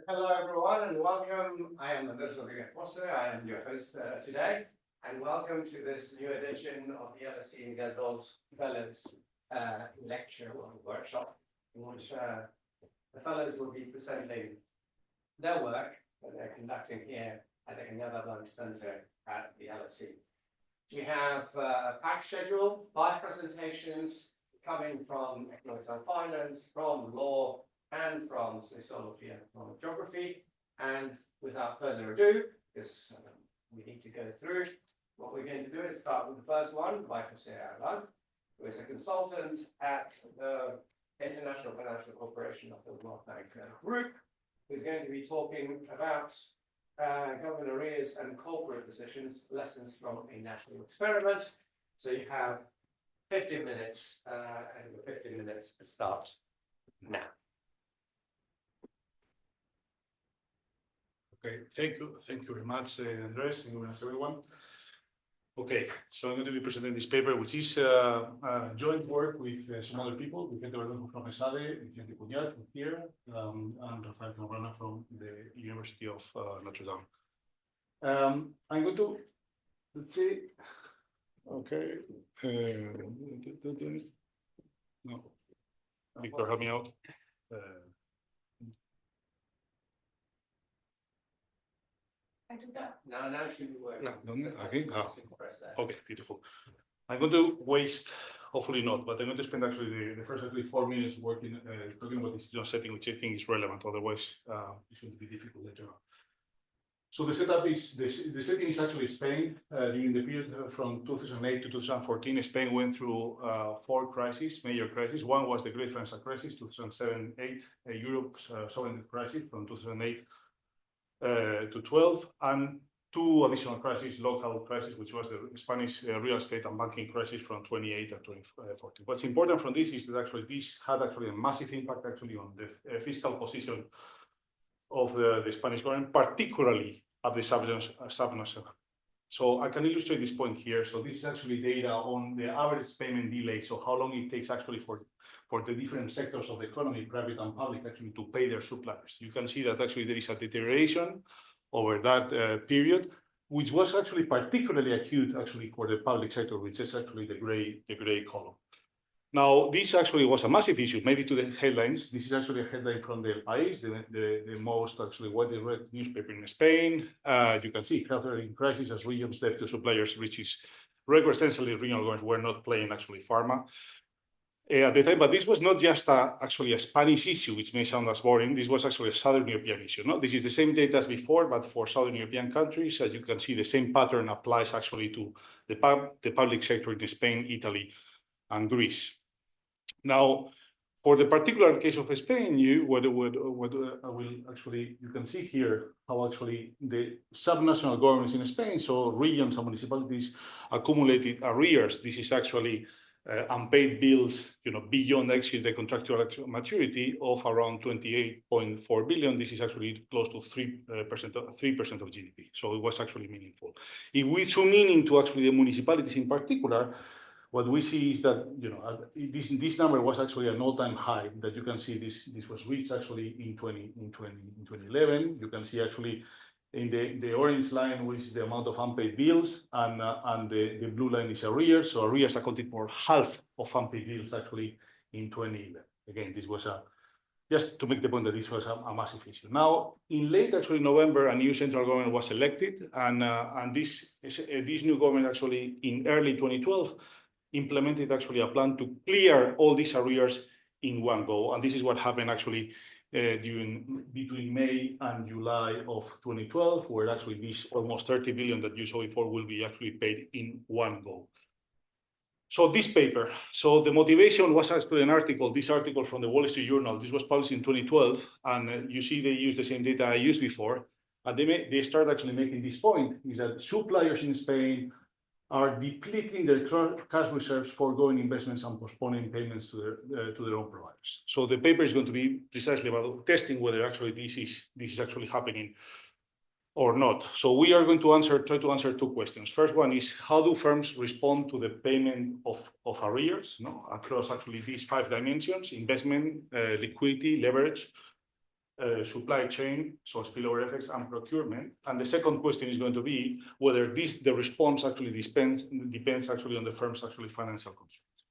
Hello everyone and welcome. I am José. I am your host today, and welcome to this new edition of the LSE-Miguel Dols Fellows lecture or workshop, in which the fellows will be presenting their work that they're conducting here at the Cañada-Blanch Centre at the LSE. We have a packed schedule, 5 presentations coming from economics and finance, from law, and from sociology and economic geography. And without further ado, because we need to go through, what we're going to do is start with the first one by José Abad, who is a consultant at the International Financial Corporation of the World Bank Group, who's going to be talking about government arrears and corporate decisions, lessons from a national experiment. So you have 15 minutes, and the 15 minutes start now. Okay, thank you very much, Andres. Thank you very much, everyone. Okay, so I'm going to be presenting this paper, which is joint work with some other people. We get the work from ESADE, Vicente Puñal from here, and Rafael Zambrana from the University of Notre Dame. I'm going to, let's see, okay, no, Victor, help me out. I do that. Now should be working. No, okay. Okay, beautiful. I'm going to waste, hopefully not, but I'm going to spend actually the first 4 minutes working, talking about this setting, which I think is relevant. Otherwise, it's going to be difficult later on. So the setup is, the setting is actually Spain. During the period from 2008 to 2014, Spain went through 4 crises, major crises. One was the Great Financial Crisis, 2007-8, Europe's sovereign crisis from 2008 to 12, and 2 additional crises, local crisis, which was the Spanish real estate and banking crisis from 28 and 2014. What's important from this is that actually this had actually a massive impact actually on the fiscal position of the Spanish government, particularly at the subnational. So I can illustrate this point here. So this is actually data on the average payment delay. So how long it takes actually for the different sectors of the economy, private and public, actually to pay their suppliers. You can see that actually there is a deterioration over that period, which was actually particularly acute actually for the public sector, which is actually the gray column. Now, this actually was a massive issue, maybe to the headlines. This is actually a headline from the País, the most actually widely read newspaper in Spain. You can see healthcare in crisis as regions debt to suppliers reaches record. Essentially, regional governments were not playing actually pharma at the time, but this was not just actually a Spanish issue, which may sound as boring. This was actually a Southern European issue. No? This is the same data as before, but for Southern European countries. As you can see, the same pattern applies actually to the public sector in Spain, Italy, and Greece. Now, for the particular case of Spain, you can see here how actually the subnational governments in Spain, so regions and municipalities, accumulated arrears. This is actually unpaid bills, beyond actually the contractual maturity of around 28.4 billion. This is actually close to 3% of GDP. So it was actually meaningful. If we zoom into actually the municipalities in particular, what we see is that this number was actually an all-time high. That you can see this was reached actually in 2011. You can see actually in the orange line, which is the amount of unpaid bills, and the blue line is arrears. So arrears accounted for half of unpaid bills actually in 2011. Again, this was just to make the point that this was a massive issue. Now, in late actually November, a new central government was elected, and this new government actually in early 2012 implemented actually a plan to clear all these arrears in one go. And this is what happened actually between May and July of 2012, where actually this almost 30 billion that you saw before will be actually paid in one go. So this paper, so the motivation was actually this article from the Wall Street Journal. This was published in 2012, and you see they use the same data I used before. And they start actually making this point, is that suppliers in Spain are depleting their cash reserves, foregoing investments, and postponing payments to their own providers. So the paper is going to be precisely about testing whether actually this is actually happening or not. So we are going to try to answer 2 questions. First one is, how do firms respond to the payment of arrears across actually these 5 dimensions: investment, liquidity, leverage, supply chain, so spillover effects and procurement. And the second question is going to be whether the response actually depends actually on the firm's actually financial constraints.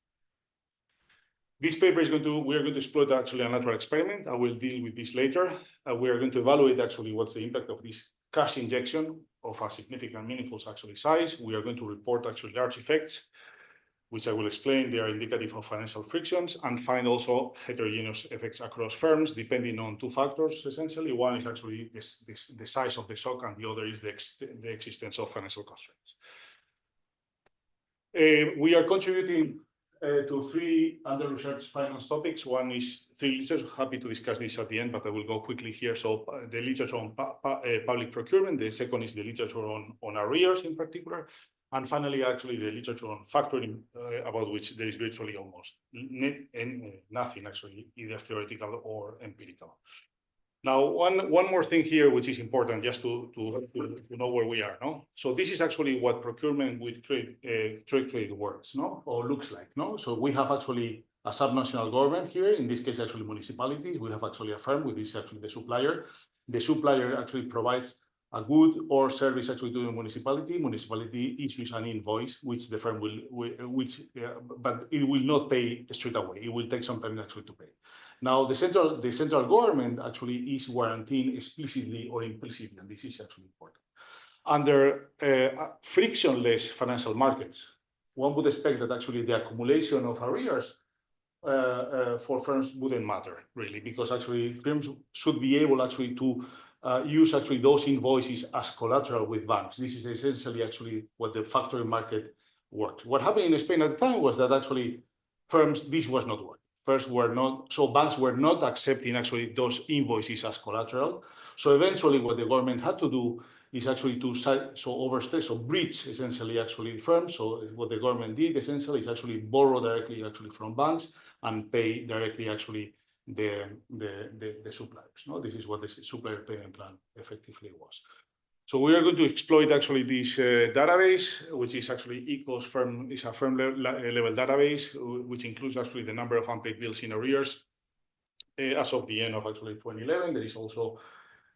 This paper is we are going to exploit actually a natural experiment. I will deal with this later. We are going to evaluate actually what's the impact of this cash injection of a significant meaningful actually size. We are going to report actually large effects, which I will explain. They are indicative of financial frictions, and find also heterogeneous effects across firms, depending on two factors, essentially. One is actually the size of the shock, and the other is the existence of financial constraints. We are contributing to three under-researched finance topics. One is three literature. Happy to discuss this at the end, but I will go quickly here. So the literature on public procurement. The second is the literature on arrears in particular. And finally, actually, the literature on factoring, about which there is virtually almost nothing, actually, either theoretical or empirical. Now, one more thing here, which is important just to know where we are, no? So this is actually what procurement with trade works, no? Or looks like, no? So we have actually a subnational government here, in this case, actually municipalities. We have actually a firm, which is actually the supplier. The supplier actually provides a good or service actually to the municipality. Municipality issues an invoice, which the firm but it will not pay straight away. It will take some time actually to pay. Now, the central government actually is guaranteeing explicitly or implicitly, and this is actually important. Under frictionless financial markets, one would expect that actually the accumulation of arrears for firms wouldn't matter, really, because actually firms should be able actually to use actually those invoices as collateral with banks. This is essentially actually what the factoring market worked. What happened in Spain at the time was that actually firms, this was not working. First banks were not accepting actually those invoices as collateral. So eventually what the government had to do is actually to breach essentially actually firms. So what the government did essentially is actually borrow directly actually from banks and pay directly actually the suppliers. No, this is what the supplier payment plan effectively was. So we are going to exploit actually this database, which is actually ECO's firm, is a firm level database, which includes actually the number of unpaid bills in arrears as of the end of actually 2011. There is also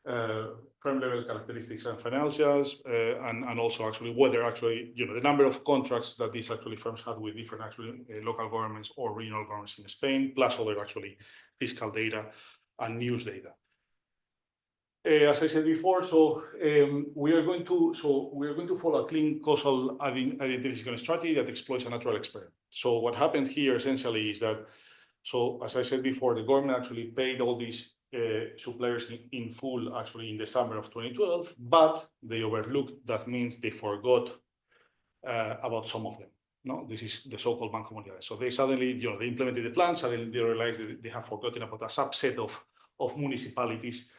firm level characteristics and financials, and also actually whether actually, the number of contracts that these actually firms had with different actually local governments or regional governments in Spain, plus other actually fiscal data and news data. As I said before, we are going to follow a clean causal identification strategy that exploits a natural experiment. So what happened here essentially is that, as I said before, the government actually paid all these suppliers in full actually in the summer of 2012, but they overlooked. That means they forgot about some of them. No, this is the so-called Banco Mundial. So they suddenly, they implemented the plan. Suddenly they realized that they have forgotten about a subset of municipalities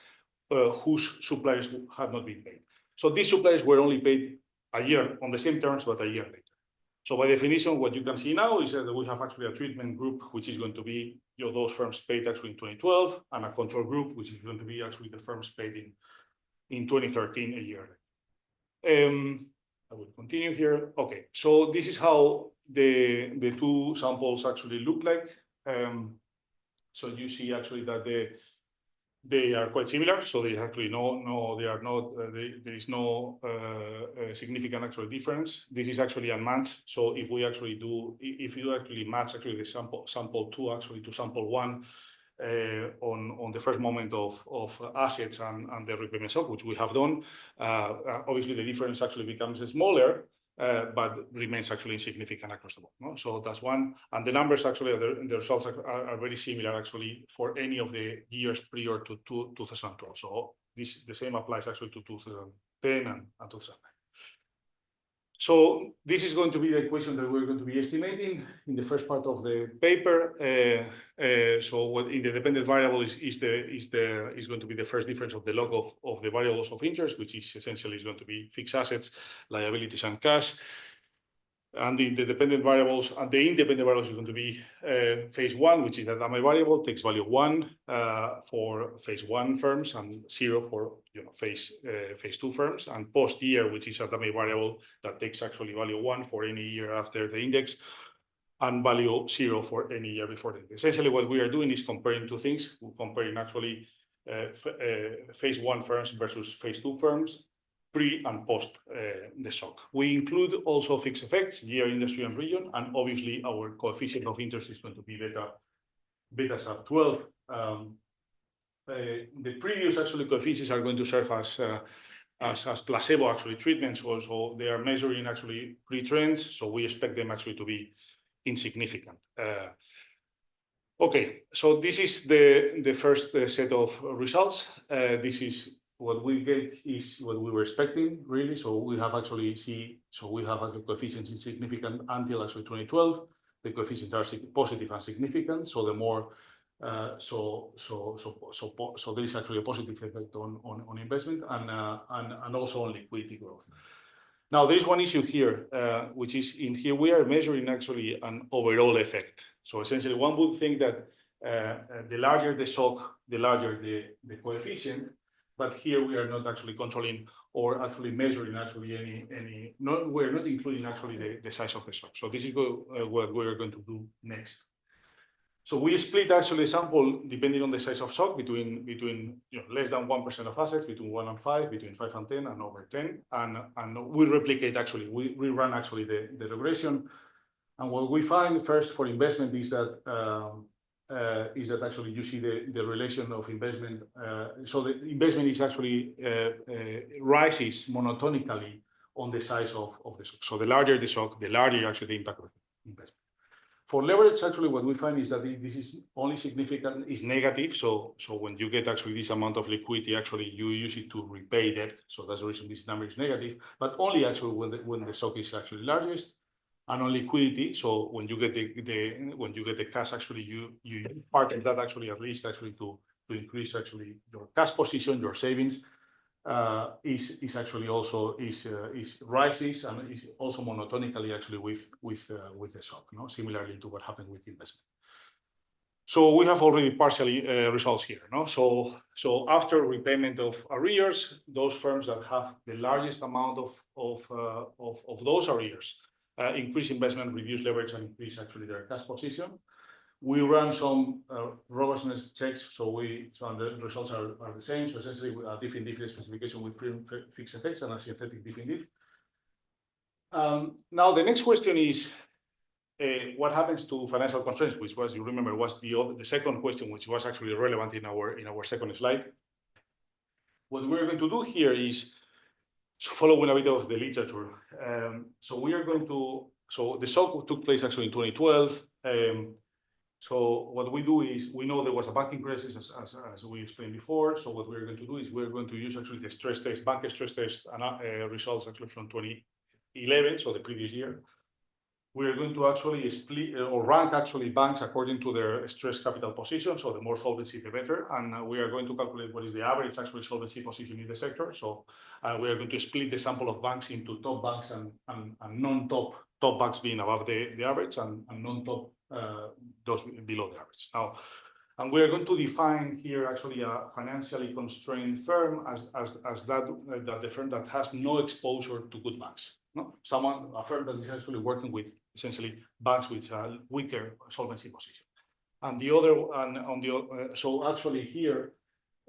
whose suppliers had not been paid. So these suppliers were only paid a year on the same terms, but a year later. So by definition, what you can see now is that we have actually a treatment group, which is going to be those firms paid actually in 2012, and a control group, which is going to be actually the firms paid in 2013, a year later. I will continue here. Okay, so this is how the two samples actually look like. So you see actually that they are quite similar. So there is actually there is no significant actual difference. This is actually unmatched. So if you actually match actually the sample 2 actually to sample 1 on the first moment of assets and the repayment shock, which we have done, obviously the difference actually becomes smaller, but remains actually insignificant across the board. No? So that's one. And the numbers actually, the results are very similar actually for any of the years prior to 2012. So the same applies actually to 2010 and 2009. So this is going to be the equation that we're going to be estimating in the first part of the paper. So what in the dependent variable is going to be the first difference of the log of the variables of interest, which is essentially is going to be fixed assets, liabilities, and cash. And in the dependent variables, and the independent variables is going to be phase 1, which is the dummy variable, takes value 1 for phase 1 firms and 0 for phase 2 firms, and post year, which is a dummy variable that takes actually value 1 for any year after the index, and value 0 for any year before the index. Essentially, what we are doing is comparing two things. We're comparing actually phase one firms versus phase two firms, pre and post the shock. We include also fixed effects, year, industry, and region, and obviously our coefficient of interest is going to be beta sub 12. The previous actually coefficients are going to serve as placebo actually treatments. Also, they are measuring actually pre-trends, so we expect them actually to be insignificant. Okay, so this is the first set of results. This is what we get is what we were expecting, really. So we have actually coefficients insignificant until actually 2012. The coefficients are positive and significant. So the more so there is actually a positive effect on investment and also on liquidity growth. Now there is one issue here, which is in here we are measuring actually an overall effect. So essentially, one would think that the larger the shock, the larger the coefficient. But here we are not actually controlling or actually measuring actually any. We're not including actually the size of the shock. So this is what we are going to do next. So we split actually a sample depending on the size of shock between less than 1% of assets, between 1 and 5, between 5 and 10, and over 10, and we replicate actually. We run actually the regression, and what we find first for investment is that actually you see the relation of investment. So the investment is actually rises monotonically on the size of the shock. So the larger the shock, the larger actually the impact of investment. For leverage, actually, what we find is that this is only significant is negative. So when you get actually this amount of liquidity, actually you use it to repay debt. So that's the reason this number is negative. But only actually when the shock is actually largest, and on liquidity. So when you get the cash, actually you part of that actually at least actually to increase actually your cash position, your savings. Is actually also rises and is also monotonically actually with the shock, similarly to what happened with investment. So we have already partially results here, So after repayment of arrears, those firms that have the largest amount of those arrears increase investment, reduce leverage, and increase actually their cash position. We run some robustness checks, so the results are the same. So essentially, a different diff specification with fixed effects and a synthetic different diff. Now the next question is, what happens to financial constraints, which was, you remember, was the second question, which was actually relevant in our second slide. What we're going to do here is following a bit of the literature. So the shock took place actually in 2012. So what we do is, we know there was a banking crisis, as we explained before. So what we're going to do is we're going to use actually the stress test, bank stress test results actually from 2011, so the previous year. We're going to actually split or rank actually banks according to their stress capital position. So the more solvency, the better. And we are going to calculate what is the average actually solvency position in the sector. So we are going to split the sample of banks into top banks and non-top, top banks being above the average and non-top those below the average. Now, and we are going to define here actually a financially constrained firm as the firm that has no exposure to good banks. A firm that is actually working with essentially banks with a weaker solvency position. And the other, so actually here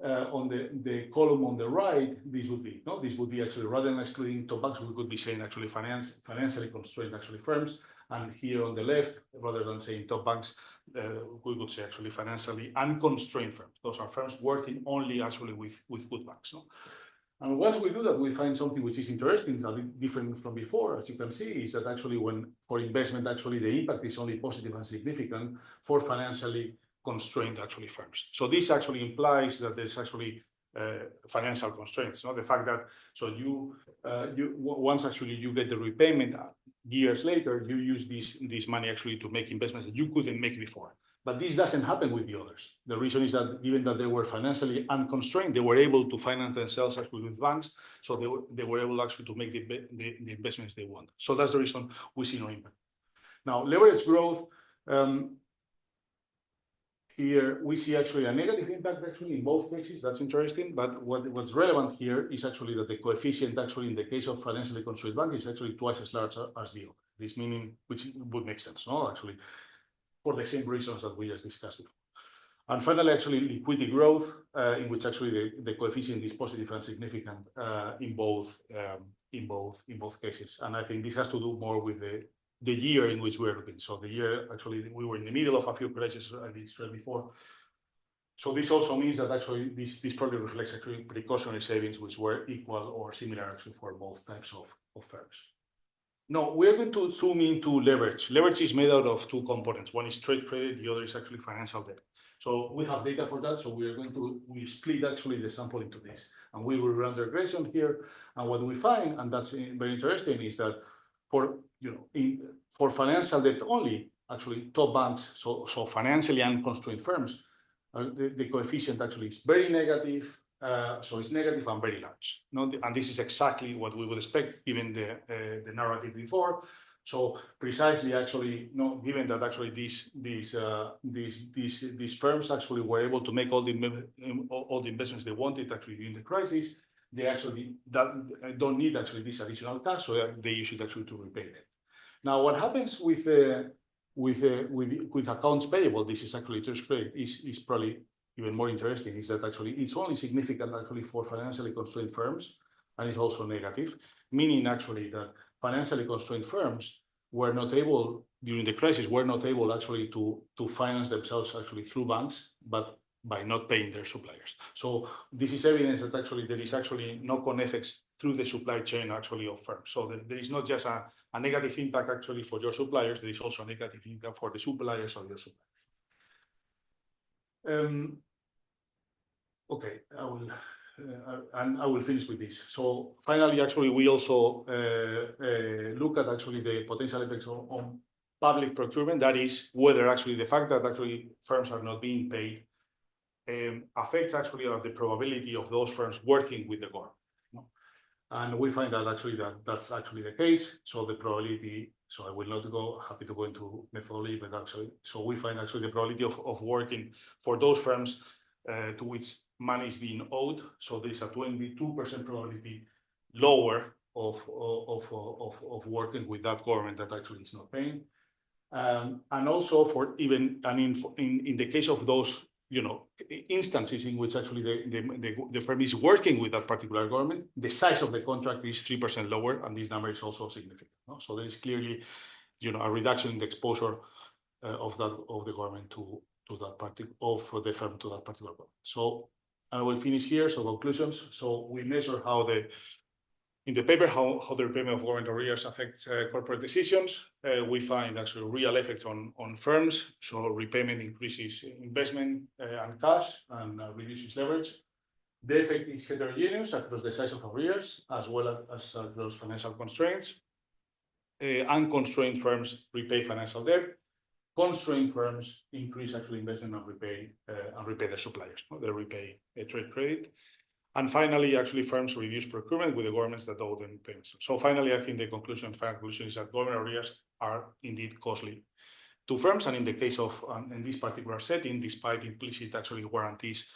on the column on the right, this would be actually, rather than excluding top banks, we could be saying actually financially constrained actually firms. And here on the left, rather than saying top banks, we could say actually financially unconstrained firms. Those are firms working only actually with good banks. And once we do that, we find something which is interesting, a bit different from before. As you can see, is that actually for investment, actually the impact is only positive and significant for financially constrained actually firms. So this actually implies that there's actually financial constraints. The fact that once actually you get the repayment years later, you use this money actually to make investments that you couldn't make before. But this doesn't happen with the others. The reason is that given that they were financially unconstrained, they were able to finance themselves actually with banks, so they were able actually to make the investments they want. So that's the reason we see no impact. Now, leverage growth, here we see actually a negative impact actually in both cases. That's interesting. But what's relevant here is actually that the coefficient actually in the case of financially constrained bank is actually twice as large as the other. This meaning, which would make sense, actually, for the same reasons that we just discussed before. And finally, actually liquidity growth, in which actually the coefficient is positive and significant in both cases. And I think this has to do more with the year in which we're looking. So the year, actually, we were in the middle of a few crises, I described before. So this also means that actually this probably reflects actually precautionary savings, which were equal or similar actually for both types of firms. Now, we're going to zoom into leverage. Leverage is made out of two components. One is trade credit, the other is actually financial debt. So we have data for that. So we split actually the sample into this, and we will run the regression here. And what we find, and that's very interesting, is that for financial debt only, actually top banks, so financially unconstrained firms, the coefficient actually is very negative. So it's negative and very large. And this is exactly what we would expect given the narrative before. So precisely, actually, given that actually these firms actually were able to make all the investments they wanted actually during the crisis, they actually don't need actually this additional cash, so they use it actually to repay it. Now, what happens with accounts payable? This is actually interest rate is probably even more interesting, is that actually it's only significant actually for financially constrained firms, and it's also negative, meaning actually that financially constrained firms were not able, during the crisis, actually to finance themselves actually through banks, but by not paying their suppliers. So this is evidence that actually there is actually knock-on effects through the supply chain actually of firms. So there is not just a negative impact actually for your suppliers, there is also a negative impact for the suppliers of your suppliers. Okay, I will finish with this. So finally, actually, we also look at actually the potential effects on public procurement. That is, whether actually the fact that actually firms are not being paid affects actually the probability of those firms working with the government. And we find that actually that's actually the case. So the probability, so I will not happy to go into methodology, but actually, so we find actually the probability of working for those firms to which money is being owed. So there's a 22% probability lower of working with that government that actually is not paying. And also for even, in the case of those instances in which actually the firm is working with that particular government, the size of the contract is 3% lower, and this number is also significant. So there is clearly, a reduction in the exposure of the government to that the firm to that particular government. So I will finish here. So conclusions. So we measure in the paper how the repayment of government arrears affects corporate decisions. We find actually real effects on firms. So repayment increases investment and cash and reduces leverage. The effect is heterogeneous across the size of arrears as well as across financial constraints. Unconstrained firms repay financial debt. Constrained firms increase actually investment and repay their suppliers. They repay trade credit. And finally, actually, firms reduce procurement with the governments that owe them payments. So finally, I think the conclusion is that government arrears are indeed costly to firms, and in the case of in this particular setting, despite implicit actually guarantees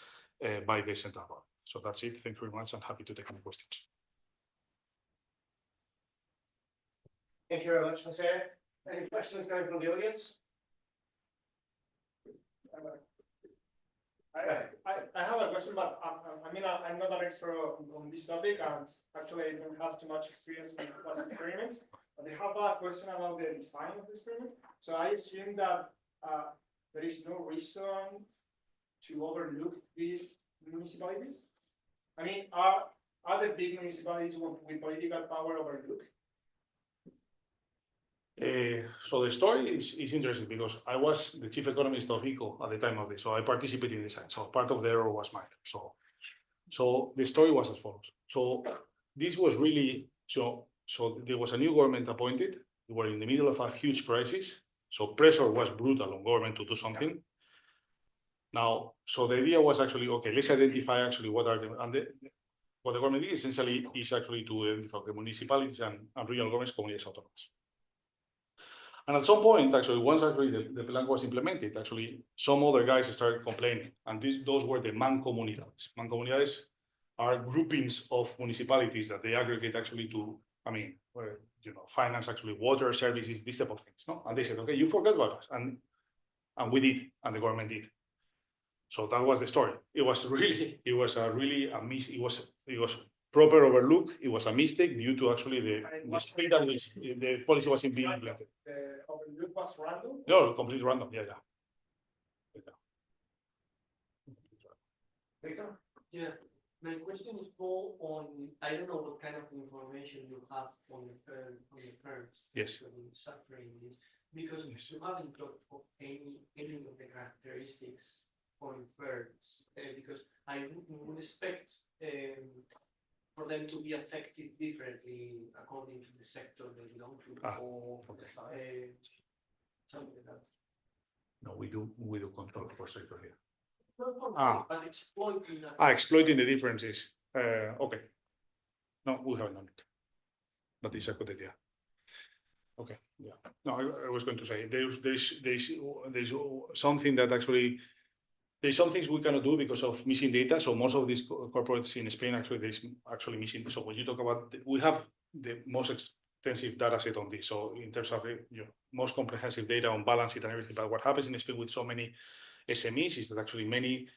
by the central bank. So that's it. Thank you very much. I'm happy to take any questions. Thank you very much, Jose. Any questions coming from the audience? I have a question, but I'm not an expert on this topic, and actually I don't have too much experience with past experiments. But I have a question about the design of the experiment. So I assume that there is no reason to overlook these municipalities. Are the big municipalities with political power overlooked? So the story is interesting because I was the chief economist of ICO at the time of this, so I participated in the design. So part of the error was mine. So the story was as follows. So this was really so there was a new government appointed. We were in the middle of a huge crisis. So pressure was brutal on government to do something. Now, so the idea was actually, okay, let's identify actually what are what the government did essentially is actually to identify the municipalities and regional governments, comunidades autónomas. And at some point, actually, once actually the plan was implemented, actually some other guys started complaining, and those were the mancomunidades. Mancomunidades are groupings of municipalities that they aggregate actually to, finance actually water services, this type of things. No, and they said, okay, you forgot about us, and we did, and the government did. So that was the story. It was proper overlook. It was a mistake due to actually the speed at which the policy was being implemented. The overlook was random? No, completely random. Yeah. Victor? Yeah, my question is more on, I don't know what kind of information you have on the firms. Yes. Actually suffering this, because you haven't talked of any of the characteristics for firms, because I would expect for them to be affected differently according to the sector they belong to, or something like that. No, we do control for sector here. But exploiting that. Exploiting the differences. Okay. No, we haven't done it. But it's a good idea. Okay. Yeah. No, I was going to say there's something that actually there's some things we cannot do because of missing data. So most of these corporates in Spain actually there's actually missing. So when you talk about we have the most extensive data set on this. So in terms of most comprehensive data on balance sheet and everything. But what happens in Spain with so many SMEs is that actually many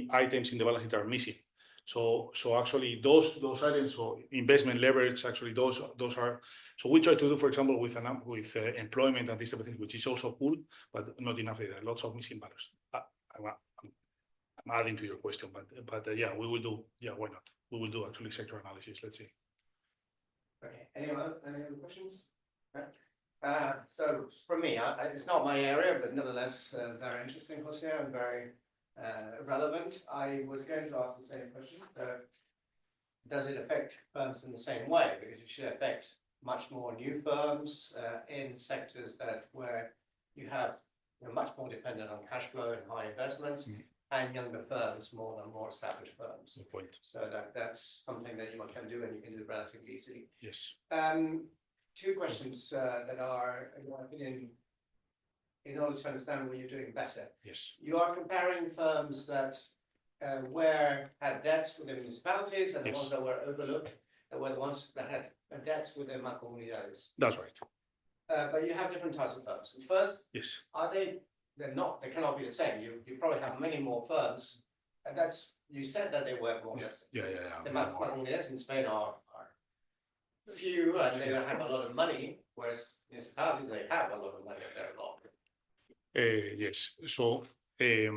items in the balance sheet are missing. So actually those items, so investment leverage, actually those are. So we try to do, for example, with employment and this type of thing, which is also cool, but not enough data. Lots of missing values. I'm adding to your question, but yeah, we will do. Yeah, why not? We will do actually sector analysis. Let's see. Okay. Any other questions? So for me, it's not my area, but nevertheless very interesting, Jose, and very relevant. I was going to ask the same question. Does it affect firms in the same way? Because it should affect much more new firms in sectors where you have much more dependent on cash flow and high investments, and younger firms more than more established firms. Good point. So that's something that you can do, and you can do relatively easily. Yes. Two questions that are, in my opinion, in order to understand what you're doing better. Yes. You are comparing firms that had debts with the municipalities, and the ones that were overlooked, that were the ones that had debts with the mancomunidades. That's right. But you have different types of firms. And first, yes, they cannot be the same. You probably have many more firms, and you said that they were more or less. Yeah. The mancomunidades in Spain are few, and they don't have a lot of money, whereas municipalities, they have a lot of money, and they're a lot. Yes. So the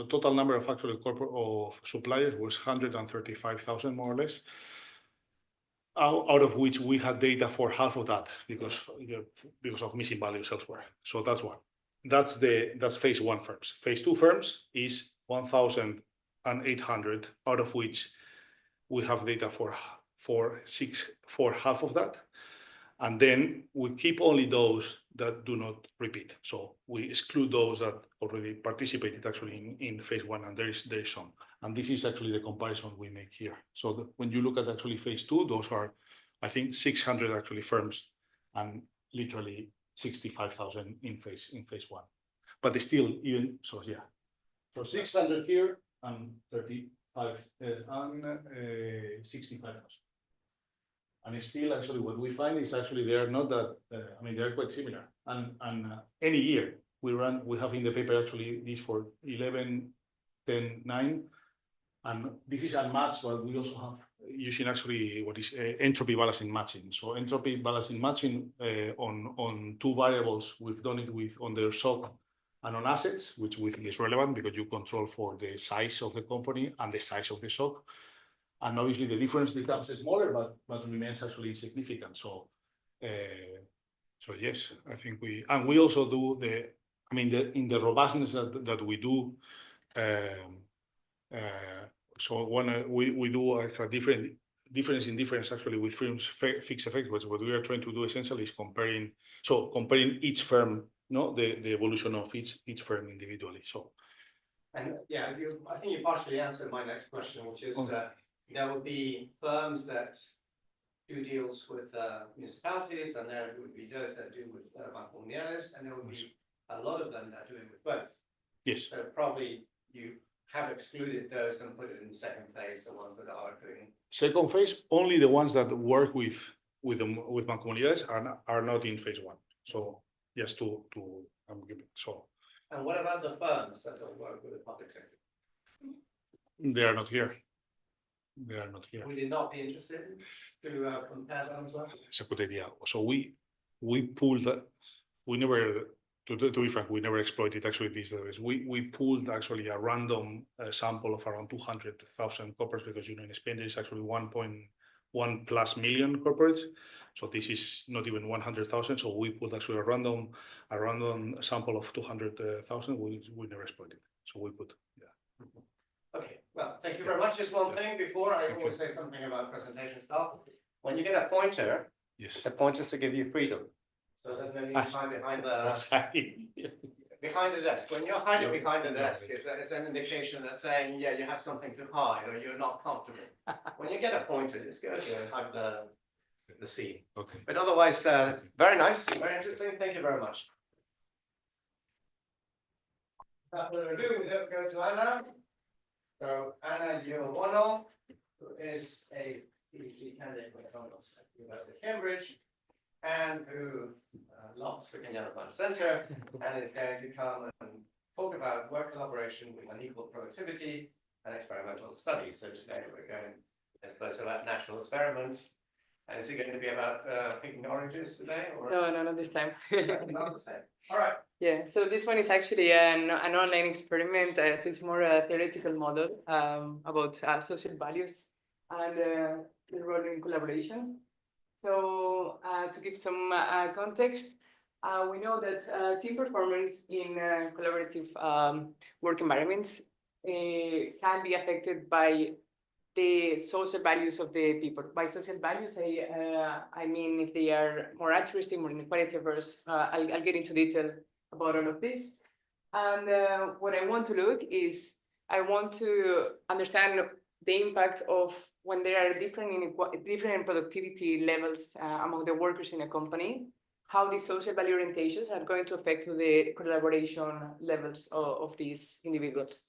total number of actually corporate suppliers was 135,000 more or less. Out of which we had data for half of that because of missing values elsewhere. So that's one. That's phase one firms. Phase two firms is 1,800, out of which we have data for half of that. And then we keep only those that do not repeat. So we exclude those that already participated actually in phase one, and there is some. And this is actually the comparison we make here. So when you look at actually phase two, those are, I think, 600 actually firms, and literally 65,000 in phase one. But they still even so, yeah. So 600 here and 35 and 65,000. And still, actually, what we find is actually they are not that. I mean, they are quite similar. And any year we have in the paper actually this for 11, 10, 9, and this is unmatched. But we also have using actually what is entropy balancing matching. So entropy balancing matching on two variables. We've done it on their SOC and on assets, which we think is relevant because you control for the size of the company and the size of the SOC. And obviously the difference becomes smaller, but remains actually insignificant. So yes, I think we also do in the robustness that we do. So we do a difference actually with firms fixed effects. But what we are trying to do essentially is comparing each firm, the evolution of each firm individually. So. And yeah, I think you partially answered my next question, which is there would be firms that do deals with municipalities, and there would be those that do with mancomunidades, and there would be a lot of them that do it with both. Yes. So probably you have excluded those and put it in the second phase, the ones that are doing. Second phase, only the ones that work with mancomunidades are not in phase one. So just to I'm giving. So And what about the firms that don't work with the public sector? they are not here. They are not here. Would you not be interested to compare them as well? It's a good idea. So we pulled that. We never, to be frank, we never exploited actually these days. We pulled actually a random sample of around 200,000 corporates because in Spain there is actually 1.1+ million corporates. So this is not even 100,000. So we put actually a random sample of 200,000. We never exploited. So we put, yeah. Okay, well, thank you very much. Just one thing before I always say something about presentation style. When you get a pointer, Yes. the pointer is to give you freedom. So there's no need to hide behind the desk. When you're hiding behind the desk, it's an indication that's saying, yeah, you have something to hide or you're not comfortable. When you get a pointer, just go here and hide the scene. Okay. But otherwise, very nice, very interesting. Thank you very much. Without further ado, we go to Anna. So Anna Lleó-Bono, who is a PhD candidate with economics at the University of Cambridge, and who loves the Cañada-Blanch Centre, and is going to come and talk about work collaboration with unequal productivity and experimental study. So today we're going, I suppose, about national experiments. And is it going to be about picking oranges today? Or? No, not this time. Not the same. All right. Yeah, so this one is actually an online experiment. So it's more a theoretical model about social values and the role in collaboration. So to give some context, we know that team performance in collaborative work environments can be affected by the social values of the people. By social values, I mean if they are more altruistic, more inequality averse. I'll get into detail about all of this. And what I want to look is, I want to understand the impact of when there are different productivity levels among the workers in a company, how the social value orientations are going to affect the collaboration levels of these individuals.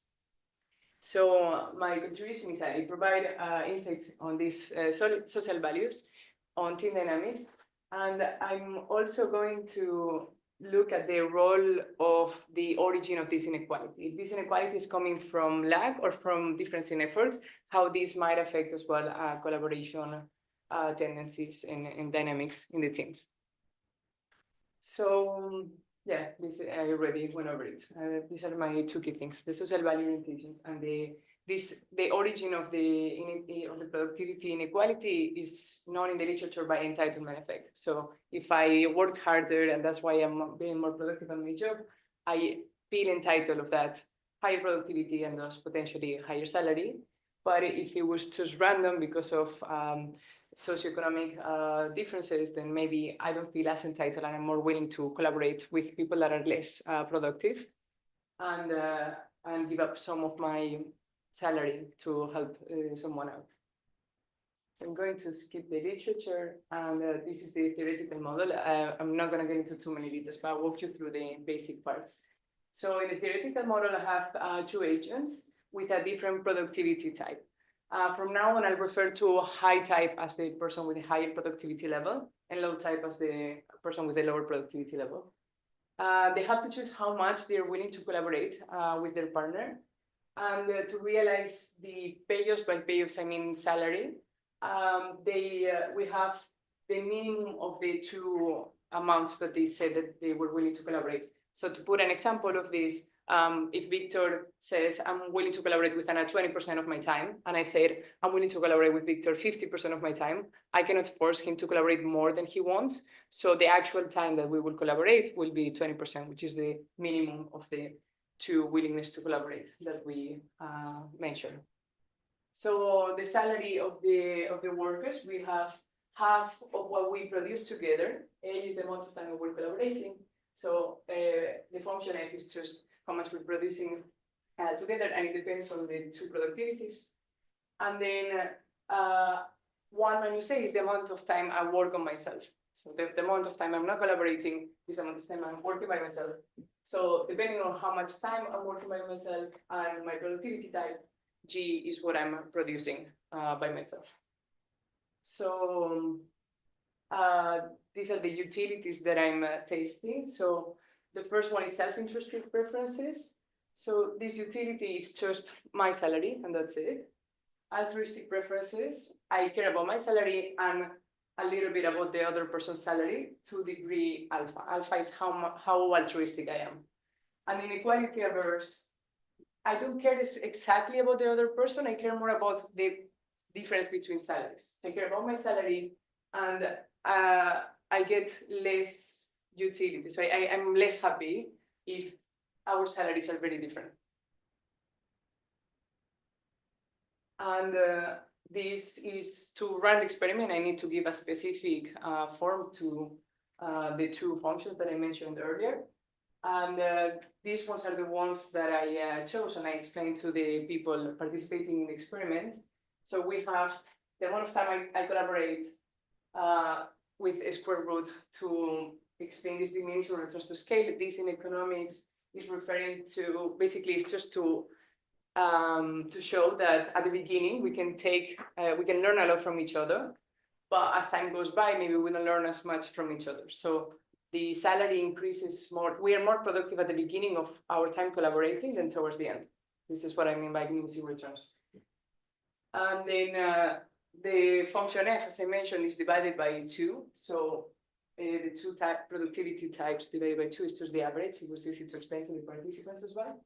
So my contribution is I provide insights on these social values, on team dynamics, and I'm also going to look at the role of the origin of this inequality. If this inequality is coming from lack or from difference in effort, how this might affect as well collaboration tendencies and dynamics in the teams. So yeah, this I already went over it. These are my two key things: the social value orientations and the origin of the productivity inequality is known in the literature by entitlement effect. So if I worked harder and that's why I'm being more productive on my job, I feel entitled of that higher productivity and thus potentially higher salary. But if it was just random because of socioeconomic differences, then maybe I don't feel as entitled and I'm more willing to collaborate with people that are less productive and give up some of my salary to help someone out. So I'm going to skip the literature, and this is the theoretical model. I'm not going to get into too many details, but I'll walk you through the basic parts. So in the theoretical model, I have two agents with a different productivity type. From now on, I'll refer to high type as the person with a higher productivity level and low type as the person with a lower productivity level. They have to choose how much they're willing to collaborate with their partner. And to realize the payoffs, by payoffs I mean salary, we have the minimum of the two amounts that they said that they were willing to collaborate. So to put an example of this, if Victor says, I'm willing to collaborate with Anna 20% of my time, and I said, I'm willing to collaborate with Victor 50% of my time, I cannot force him to collaborate more than he wants. So the actual time that we will collaborate will be 20%, which is the minimum of the two willingness to collaborate that we mentioned. So the salary of the workers, we have half of what we produce together. A is the amount of time we're collaborating. So the function F is just how much we're producing together, and it depends on the two productivities. And then 1 minus A is the amount of time I work on myself. So the amount of time I'm not collaborating is the amount of time I'm working by myself. So depending on how much time I'm working by myself and my productivity type, G is what I'm producing by myself. So these are the utilities that I'm testing. So The first one is self-interested preferences. So this utility is just my salary, and that's it. Altruistic preferences, I care about my salary and a little bit about the other person's salary to degree alpha. Alpha is how altruistic I am. And inequality averse, I don't care exactly about the other person. I care more about the difference between salaries. So I care about my salary, and I get less utility. So I'm less happy if our salaries are very different. And this is to run the experiment. I need to give a specific form to the two functions that I mentioned earlier. And these ones are the ones that I chose, and I explained to the people participating in the experiment. So we have the amount of time I collaborate with a square root to explain this diminishing returns to scale. This in economics is referring to, basically, it's just to show that at the beginning we can learn a lot from each other, but as time goes by, maybe we don't learn as much from each other. So the salary increases more. We are more productive at the beginning of our time collaborating than towards the end. This is what I mean by diminishing returns. And then the function f, as I mentioned, is divided by 2. So the two productivity types divided by 2 is just the average. It was easy to explain to the participants as well.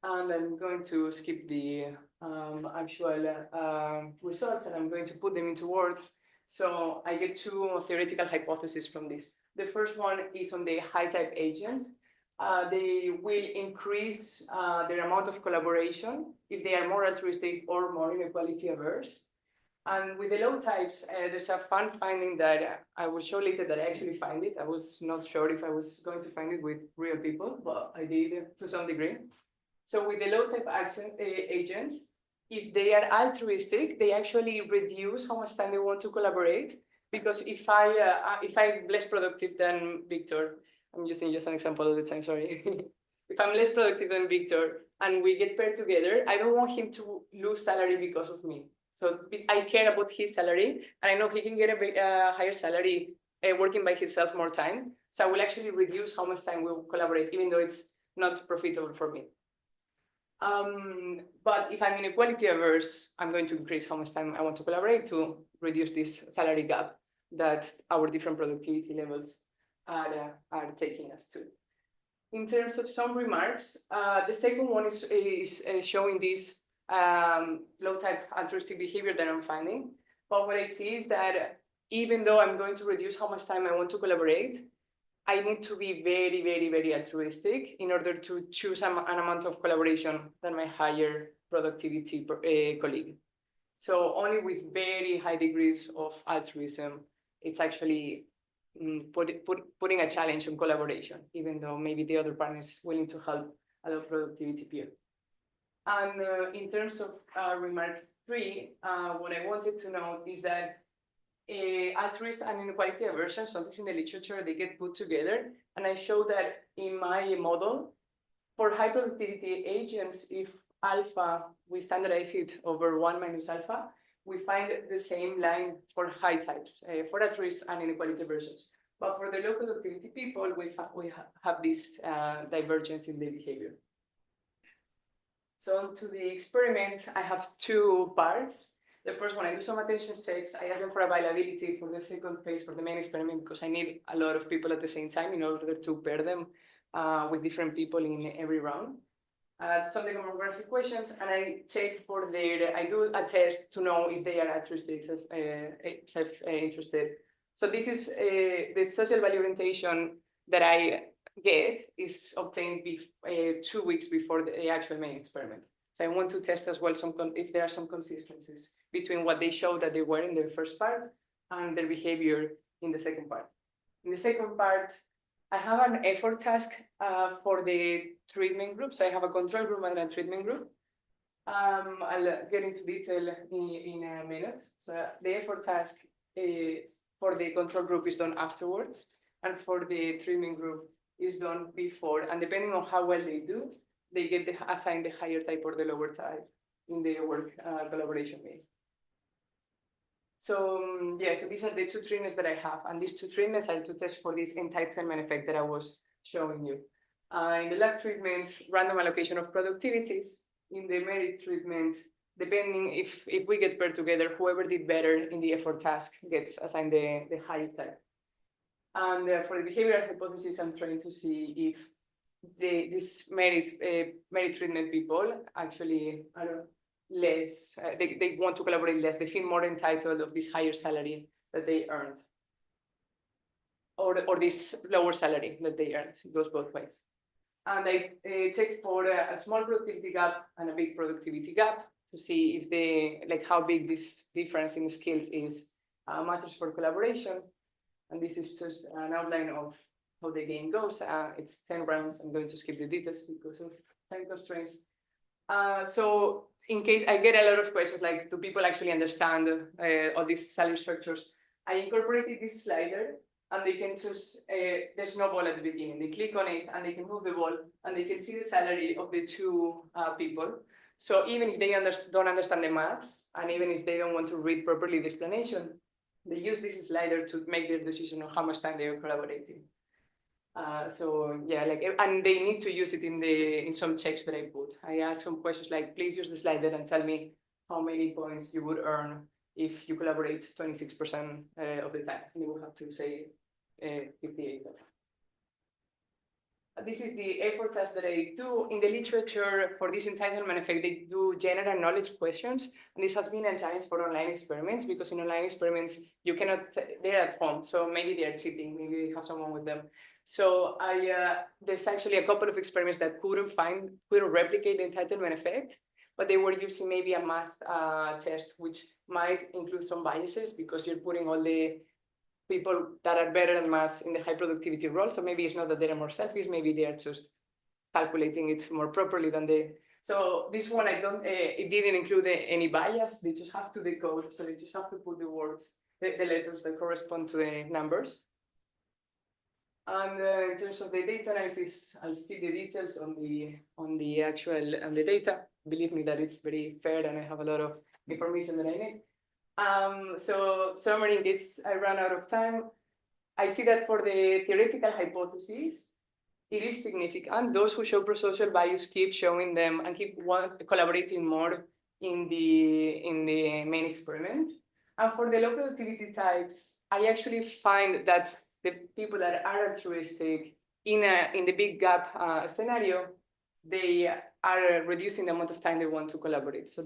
And I'm going to skip the actual results, and I'm going to put them into words. So I get two theoretical hypotheses from this. The first one is on the high type agents. They will increase their amount of collaboration if they are more altruistic or more inequality averse. And with the low types, there's a fun finding that I will show later that I actually find it. I was not sure if I was going to find it with real people, but I did to some degree. So with the low type agents, if they are altruistic, they actually reduce how much time they want to collaborate. Because if I'm less productive than Victor, I'm using just an example all the time, sorry. If I'm less productive than Victor and we get paired together, I don't want him to lose salary because of me. So I care about his salary, and I know he can get a higher salary working by himself more time. So I will actually reduce how much time we'll collaborate, even though it's not profitable for me. But if I'm inequality averse, I'm going to increase how much time I want to collaborate to reduce this salary gap that our different productivity levels are taking us to. In terms of some remarks, the second one is showing this low type altruistic behavior that I'm finding. But what I see is that even though I'm going to reduce how much time I want to collaborate, I need to be very, very, very altruistic in order to choose an amount of collaboration than my higher productivity colleague. So only with very high degrees of altruism, it's actually putting a challenge on collaboration, even though maybe the other partner is willing to help a lot of productivity peer. And in terms of remark 3, what I wanted to note is that altruist and inequality aversion, sometimes in the literature, they get put together. And I show that in my model, for high productivity agents, if alpha, we standardize it over 1 minus alpha, we find the same line for high types, for altruist and inequality aversions. But for the low productivity people, we have this divergence in the behavior. So to the experiment, I have 2 parts. The first one, I do some attention checks. I ask them for availability for the second phase, for the main experiment, because I need a lot of people at the same time in order to pair them with different people in every round. Some demographic questions, and I check for I do a test to know if they are altruistic, self-interested. So this is the social value orientation that I get is obtained 2 weeks before the actual main experiment. So I want to test as well if there are some consistencies between what they showed that they were in the first part and their behavior in the second part. In the second part, I have an effort task for the treatment group. So I have a control group and a treatment group. I'll get into detail in a minute. So the effort task for the control group is done afterwards, and for the treatment group is done before. And depending on how well they do, they get assigned the higher type or the lower type in the work collaboration game. So yeah, so these are the two treatments that I have, and these two treatments are to test for this entitlement effect that I was showing you. In the lab treatment, random allocation of productivities. In the merit treatment, depending if we get paired together, whoever did better in the effort task gets assigned the higher type. And for the behavioral hypothesis, I'm trying to see if this merit treatment people actually are less, they want to collaborate less, they feel more entitled of this higher salary that they earned, or this lower salary that they earned. It goes both ways. And I check for a small productivity gap and a big productivity gap to see if how big this difference in skills is matters for collaboration. And this is just an outline of how the game goes. It's 10 rounds. I'm going to skip the details because of time constraints. So in case I get a lot of questions like, do people actually understand all these salary structures? I incorporated this slider, and they can choose, there's no ball at the beginning. They click on it and they can move the ball and they can see the salary of the two people. So even if they don't understand the maths, and even if they don't want to read properly the explanation, they use this slider to make their decision on how much time they are collaborating. So yeah, and they need to use it in some checks that I put. I ask some questions like, please use the slider and tell me how many points you would earn if you collaborate 26% of the time. And you will have to say 58%. This is the effort test that I do. In the literature for this entitlement effect, they do general knowledge questions. And this has been a challenge for online experiments because in online experiments, you cannot, they're at home. So maybe they're cheating, maybe they have someone with them. So there's actually a couple of experiments that couldn't replicate the entitlement effect, but they were using maybe a math test, which might include some biases because you're putting all the people that are better at maths in the high productivity role. So maybe it's not that they're more selfish, maybe they are just calculating it more properly than they. So this one, it didn't include any bias. They just have to decode. So they just have to put the words, the letters that correspond to the numbers. And in terms of the data analysis, I'll skip the details on the actual data. Believe me that it's very fair and I have a lot of information that I need. So summary, in case I run out of time, I see that for the theoretical hypothesis, it is significant. Those who show prosocial values keep showing them and keep collaborating more in the main experiment. And for the low productivity types, I actually find that the people that are altruistic in the big gap scenario, they are reducing the amount of time they want to collaborate. So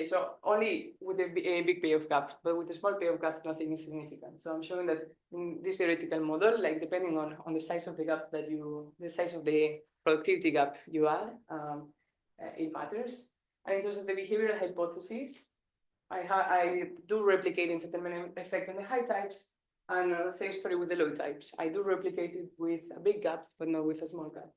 so only with a big payoff gap, but with a small payoff gap, nothing is significant. So I'm showing that in this theoretical model, like depending on the size of the gap the size of the productivity gap you add, it matters. And in terms of the behavioral hypothesis, I do replicate the entitlement effect on the high types, and same story with the low types. I do replicate it with a big gap, but not with a small gap.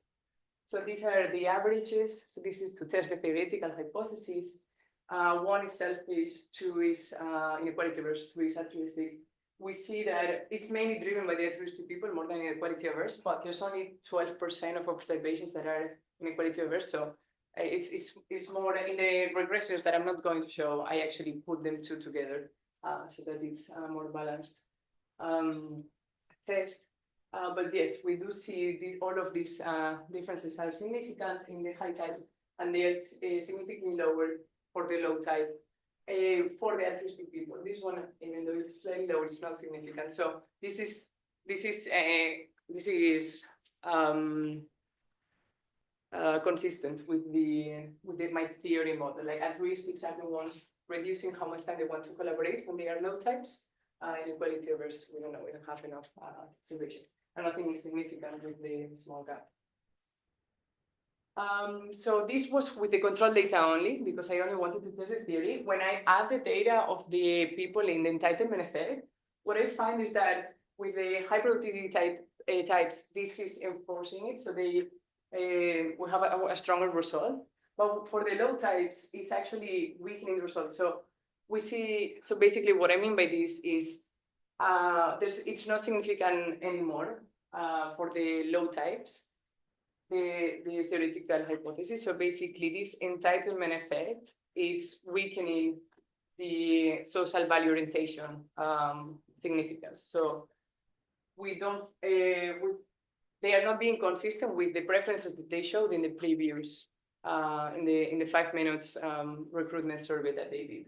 So these are the averages. So this is to test the theoretical hypothesis. 1 is selfish, 2 is inequality averse, 3 is altruistic. We see that it's mainly driven by the altruistic people more than inequality averse, but there's only 12% of observations that are inequality averse. So it's more in the regressors that I'm not going to show. I actually put them two together so that it's more balanced test. But yes, we do see all of these differences are significant in the high types, and they're significantly lower for the low type for the altruistic people. This one, even though it's slightly lower, it's not significant. So this is consistent with my theory model. Like altruistics are the ones reducing how much time they want to collaborate when they are low types. Inequality averse, we don't know, we don't have enough observations. And nothing is significant with the small gap. So this was with the control data only, because I only wanted to test the theory. When I add the data of the people in the entitlement effect, what I find is that with the high productivity types, this is enforcing it. So we have a stronger result. But for the low types, it's actually weakening the result. So we see, so basically what I mean by this is it's not significant anymore for the low types, the theoretical hypothesis. So basically this entitlement effect it's weakening the social value orientation significance. So we don't, they are not being consistent with the preferences that they showed in the previous, in the 5 minutes recruitment survey that they did.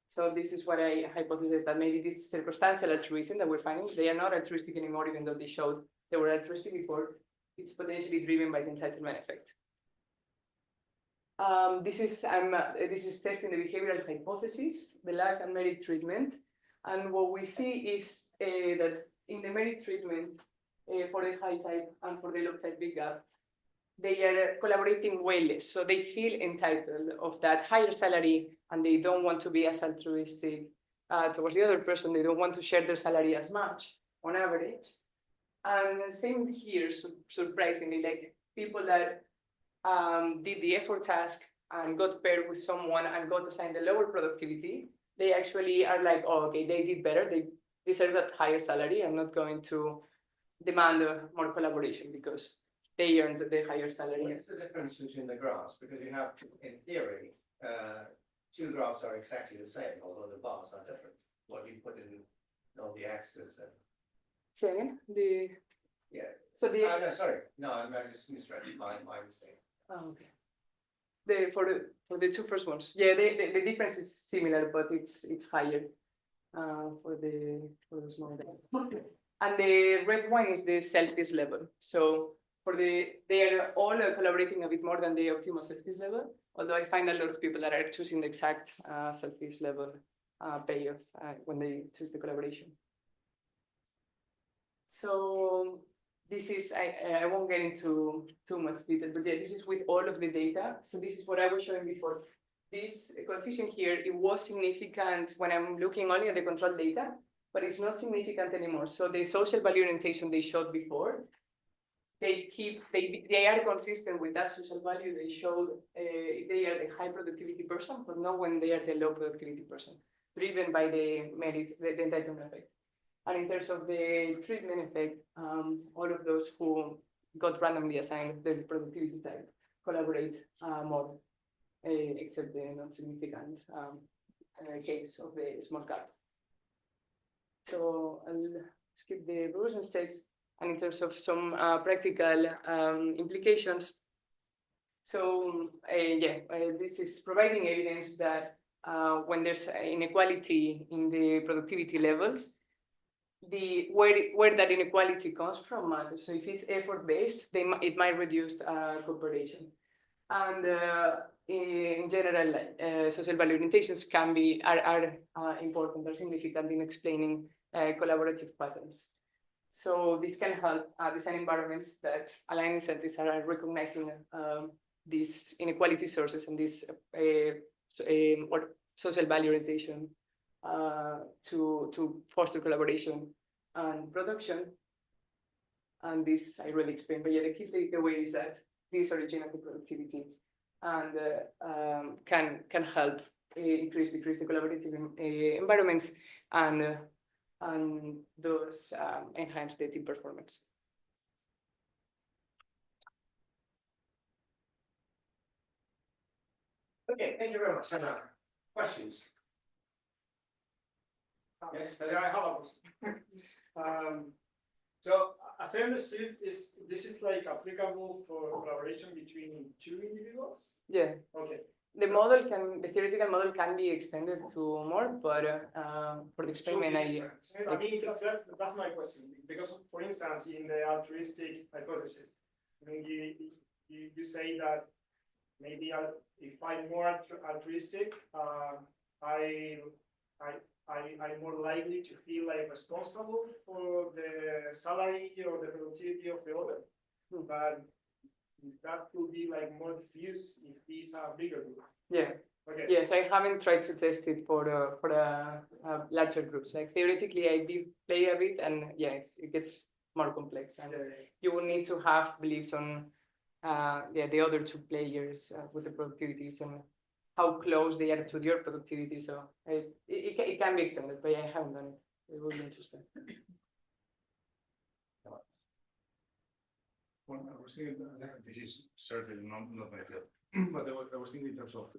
So this is what I hypothesize, that maybe this circumstantial altruism that we're finding, they are not altruistic anymore, even though they showed they were altruistic before. It's potentially driven by the entitlement effect. This is testing the behavioral hypothesis, the lack and merit treatment. And what we see is that in the merit treatment for the high type and for the low type big gap, they are collaborating way less. So they feel entitled of that higher salary and they don't want to be as altruistic towards the other person. They don't want to share their salary as much on average. And same here, surprisingly, like people that did the effort task and got paired with someone and got assigned a lower productivity, they actually are like, oh, okay, they did better. They deserve that higher salary. I'm not going to demand more collaboration because they earned the higher salary. What's the difference between the graphs? Because you have, in theory, two graphs are exactly the same, although the bars are different. What you put in on the axis. Say again? Yeah. So the No, sorry. No, I just misread my mistake. oh, okay. For the two first ones, yeah, the difference is similar, but it's higher for the small data. And the red one is the self-peace level. So they are all collaborating a bit more than the optimal self-peace level. Although I find a lot of people that are choosing the exact self-peace level payoff when they choose the collaboration. So this is, I won't get into too much detail, but yeah, this is with all of the data. So this is what I was showing before. This coefficient here, it was significant when I'm looking only at the control data, but it's not significant anymore. So the social value orientation they showed before, they are consistent with that social value they showed if they are the high productivity person, but not when they are the low productivity person, driven by the merit, the entitlement effect. And in terms of the treatment effect, all of those who got randomly assigned the productivity type collaborate more, except the non-significant case of the small gap. So I'll skip the evolution states. And in terms of some practical implications, so this is providing evidence that when there's inequality in the productivity levels, where that inequality comes from matters. So if it's effort-based, it might reduce cooperation. And in general, social value orientations are important, are significant in explaining collaborative patterns. So this can help design environments that align incentives are recognizing these inequality sources and this social value orientation to foster collaboration and production. And this I really explained, but yeah, the key takeaway is that this origin of the productivity and can help decrease the collaborative environments and those enhance the team performance. Okay, thank you very much. Questions? Yes, yeah, I have a question. So as I understood, this is like applicable for collaboration between two individuals? Yeah. Okay. The theoretical model can be extended to more, but for the experiment, I mean, that's my question. Because, for instance, in the altruistic hypothesis, I mean, you say that maybe if I'm more altruistic, I'm more likely to feel like responsible for the salary or the productivity of the other. But that could be like more diffuse if these are bigger groups. Yeah. Okay. Yes, I haven't tried to test it for larger groups. Like theoretically, I did play a bit, and yeah, it gets more complex, and you will need to have beliefs on the other two players with the productivities and how close they are to your productivity. So it can be extended, but I haven't done it. It would be interesting. Well, I was thinking this is certainly not my field, but I was thinking in terms of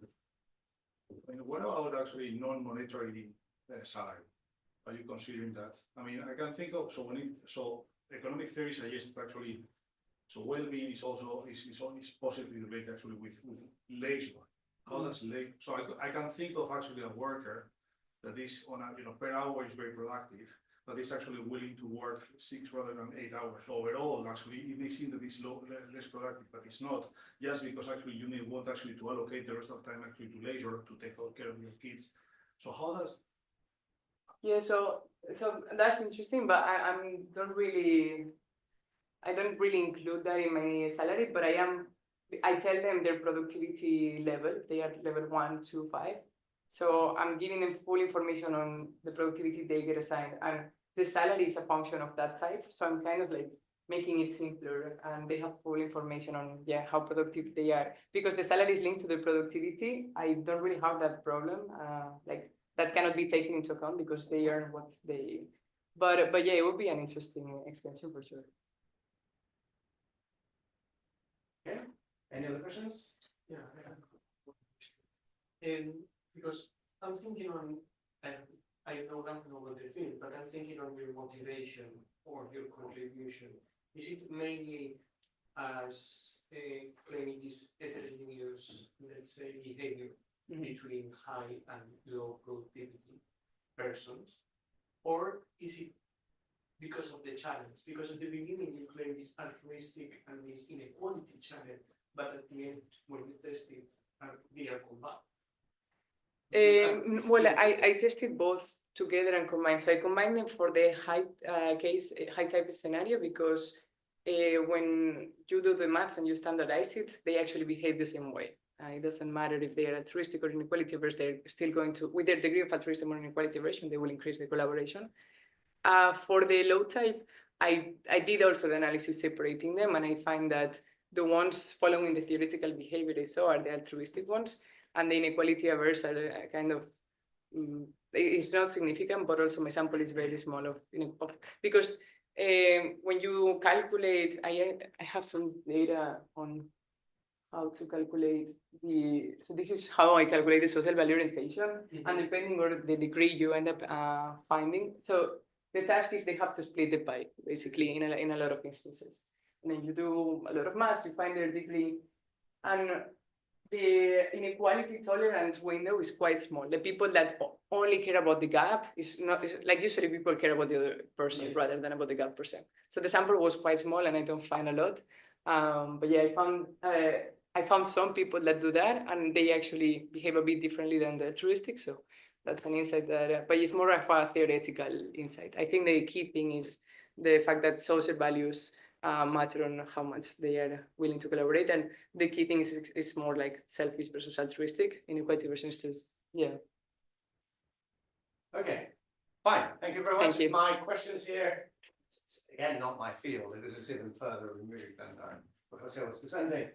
What about actually non-monetary salary? Are you considering that? I mean, I can think of, so economic theory suggests that actually, so well-being is also possibly related actually with leisure. How does leisure? So I can think of actually a worker that is on a per hour is very productive, but is actually willing to work 6 rather than 8 hours. Overall, actually, it may seem that it's less productive, but it's not, just because actually you may want actually to allocate the rest of the time actually to leisure to take care of your kids. So how does? Yeah, so that's interesting, but I don't really include that in my salary, but I tell them their productivity level. They are level 1, 2, 5. So I'm giving them full information on the productivity they get assigned, and the salary is a function of that type. So I'm kind of like making it simpler, and they have full information on how productive they are, because the salary is linked to the productivity. I don't really have that problem. Like that cannot be taken into account because they earn what they. But yeah, it would be an interesting expansion for sure. Okay. Any other questions? Yeah. Because I'm thinking on, and I know nothing about the field, but I'm thinking on your motivation or your contribution. Is it mainly as claiming this heterogeneous, let's say, behavior between high and low productivity persons, or is it because of the challenge? Because at the beginning you claim this altruistic and this inequality challenge, but at the end, when you test it, they are combined. Well, I tested both together and combined. So I combined them for the high type scenario, because when you do the maths and you standardize it, they actually behave the same way. It doesn't matter if they are altruistic or inequality version, they're still going to, with their degree of altruism or inequality version, they will increase the collaboration. For the low type, I did also the analysis separating them, and I find that the ones following the theoretical behavior I saw are the altruistic ones, and the inequality averse are kind of, it's not significant, but also my sample is very small because when you calculate, I have some data on how to calculate so this is how I calculate the social value orientation, and depending on the degree you end up finding. So the task is they have to split the pie, basically, in a lot of instances. And then you do a lot of maths, you find their degree, and the inequality tolerant window is quite small. The people that only care about the gap is like usually people care about the other person rather than about the gap percent. So the sample was quite small, and I don't find a lot. But yeah, I found some people that do that, and they actually behave a bit differently than the altruistic. So that's an insight that, but it's more of a theoretical insight. I think the key thing is the fact that social values matter on how much they are willing to collaborate, and the key thing is more like selfish versus altruistic, inequality versus just Okay, fine. Thank you very much. Thank you. My questions here, it's again not my field. This is even further removed than what José was presenting.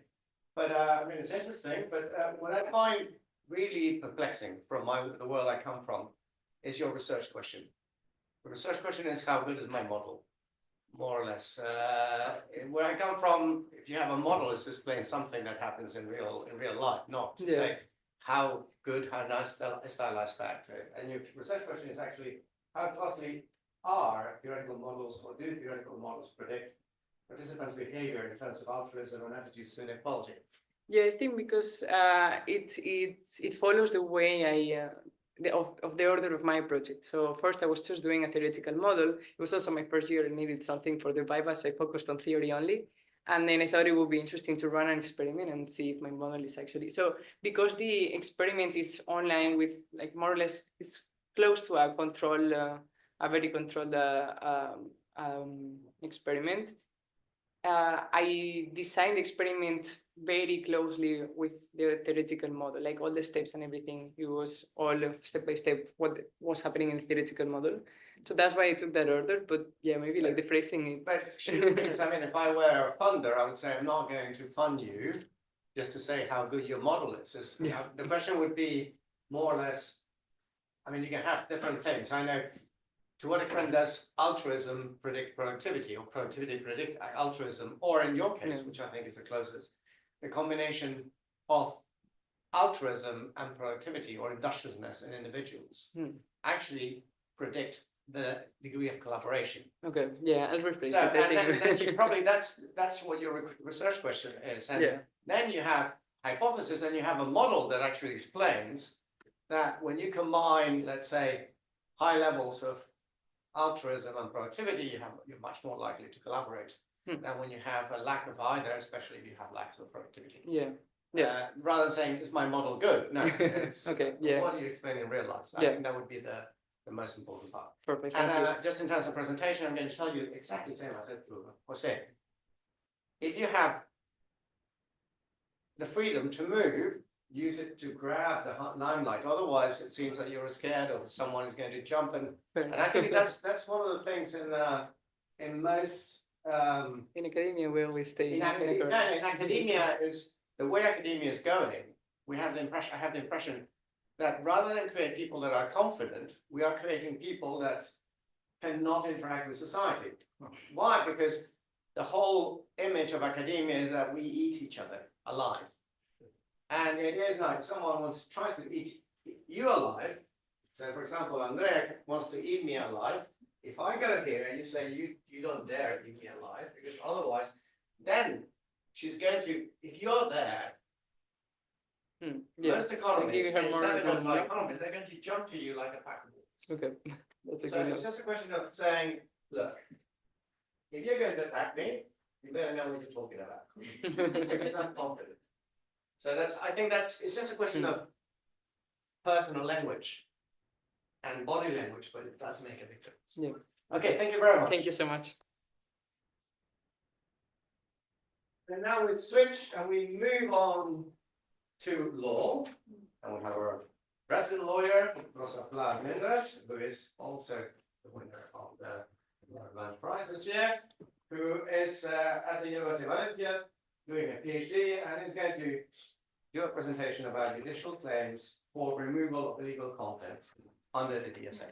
But I mean, it's interesting. But what I find really perplexing from the world I come from is your research question. The research question is, how good is my model? More or less. Where I come from, if you have a model, it's displaying something that happens in real life, not to say how good, how nice stylized fact. And your research question is actually, how closely are theoretical models, or do theoretical models predict participants' behavior in terms of altruism and attitudes to inequality? Yeah, I think because it follows the way of the order of my project. So first I was just doing a theoretical model. It was also my first year and needed something for the bypass. I focused on theory only. And then I thought it would be interesting to run an experiment and see if my model is actually, so because the experiment is online with like more or less, it's close to a control, a very controlled experiment. I designed the experiment very closely with the theoretical model, like all the steps and everything. It was all step by step what was happening in the theoretical model. So that's why I took that order. But yeah, maybe like the phrasing. But because I mean, if I were a funder, I would say I'm not going to fund you just to say how good your model is. The question would be more or less, I mean, you can have different things. I know, to what extent does altruism predict productivity, or productivity predict altruism? Or in your case, which I think is the closest, the combination of altruism and productivity or industriousness in individuals actually predict the degree of collaboration. Okay, yeah, I'll rephrase So, it. I and then you think. probably, that's what your research question is. And Yeah. then you have hypothesis and you have a model that actually explains that when you combine, let's say, high levels of altruism and productivity, you're much more likely to collaborate than when you have a lack of either, especially if you have lacks of productivity. Yeah. Yeah. Rather than saying, is my model good? No, it's Okay, yeah. what do you explain in real life? So I Yeah. think that would be the most important part. Perfect. And Thank you. just in terms of presentation, I'm going to tell you exactly the same I said to Jose. If you have the freedom to move, use it to grab the limelight. Otherwise, it seems that you're scared of someone is going to jump. And I think that's one of the things in most in academia, we always stay in academia is the way academia is going. I have the impression that rather than create people that are confident, we are creating people that cannot interact with society. Why? Because the whole image of academia is that we eat each other alive. And the idea is like if someone tries to eat you alive. So for example, Andrea wants to eat me alive. If I go here and you say you don't dare eat me alive, because otherwise, then she's going to, if you're there, yeah. most economists, Give her more seminars by room. economists, they're going to jump to you like a pack of wolves. Okay, that's a So good it's one. just a question of saying, look, if you're going to attack me, you better know what you're talking about. Because I'm confident. So it's just a question of personal language and body language, but it does make a big difference. Yeah. Okay, thank you very much. Thank you so much. And now we switch and we move on to law. And we have our resident lawyer, Rosa Pilar Mendes, who is also the winner of the Cañada-Blanch Prize this year, who is at the University of Valencia doing a PhD and is going to do a presentation about judicial claims for removal of illegal content under the DSA.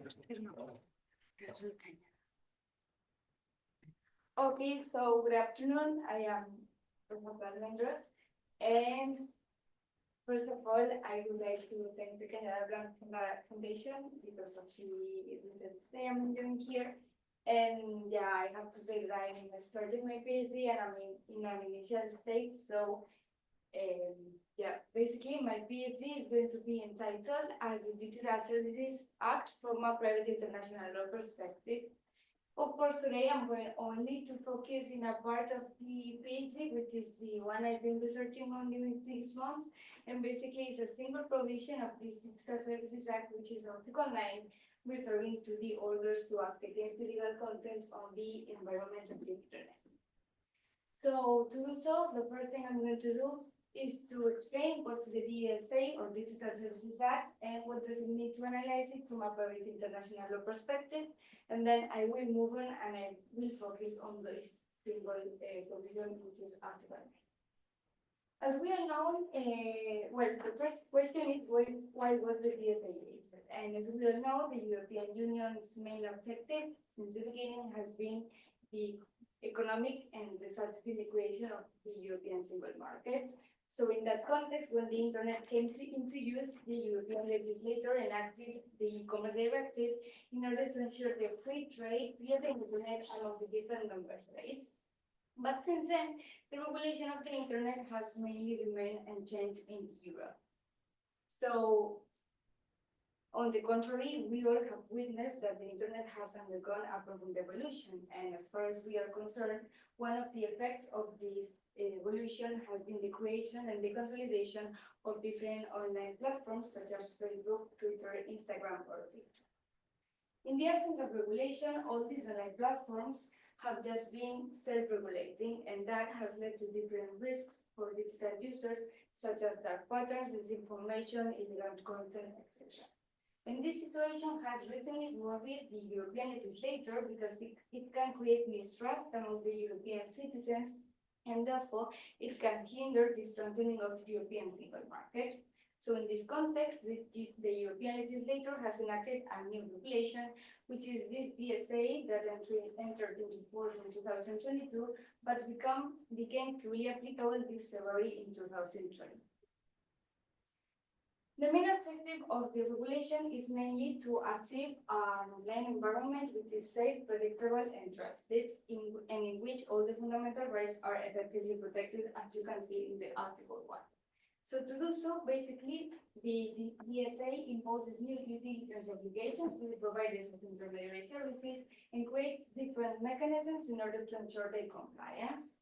Okay, so good afternoon. I am Rosa Pilar Mendes, and first of all, I would like to thank the Cañada-Blanch Foundation because of the research that I'm doing here. And yeah, I have to say that I'm starting my PhD and I'm in an initial stage. So yeah, basically my PhD is going to be entitled as the Digital Services Act from a private international law perspective. Of course, today I'm going only to focus in a part of the PhD, which is the one I've been researching on during 6 months. And basically it's a single provision of the Digital Services Act, which is Article 9, referring to the orders to act against illegal content on the environment of the internet. So to do so, the first thing I'm going to do is to explain what's the DSA or Digital Services Act and what does it mean to analyze it from a private international law perspective. And then I will move on and I will focus on this single provision, which is Article 9. As we all know, well, the first question is why was the DSA created? And as we all know, the European Union's main objective since the beginning has been the economic and resulting in the creation of the European single market. So in that context, when the internet came into use, the European legislator enacted the e-commerce directive in order to ensure the free trade via the internet among the different member states. But since then, the regulation of the internet has mainly remained unchanged in Europe. So, on the contrary, we all have witnessed that the internet has undergone a profound evolution. And as far as we are concerned, one of the effects of this evolution has been the creation and the consolidation of different online platforms such as Facebook, Twitter, Instagram, or TikTok. In the absence of regulation, all these online platforms have just been self-regulating, and that has led to different risks for digital users, such as dark patterns, disinformation, illegal content, etc. And this situation has recently worried the European legislator because it can create mistrust among the European citizens, and therefore it can hinder the strengthening of the European single market. So in this context, the European legislator has enacted a new regulation, which is this DSA that entered into force in 2022, but became fully applicable this February in 2020. The main objective of the regulation is mainly to achieve an online environment which is safe, predictable, and trusted, and in which all the fundamental rights are effectively protected, as you can see in the Article 1. So to do so, basically, the DSA imposes new duties and obligations to the providers of intermediary services and creates different mechanisms in order to ensure their compliance.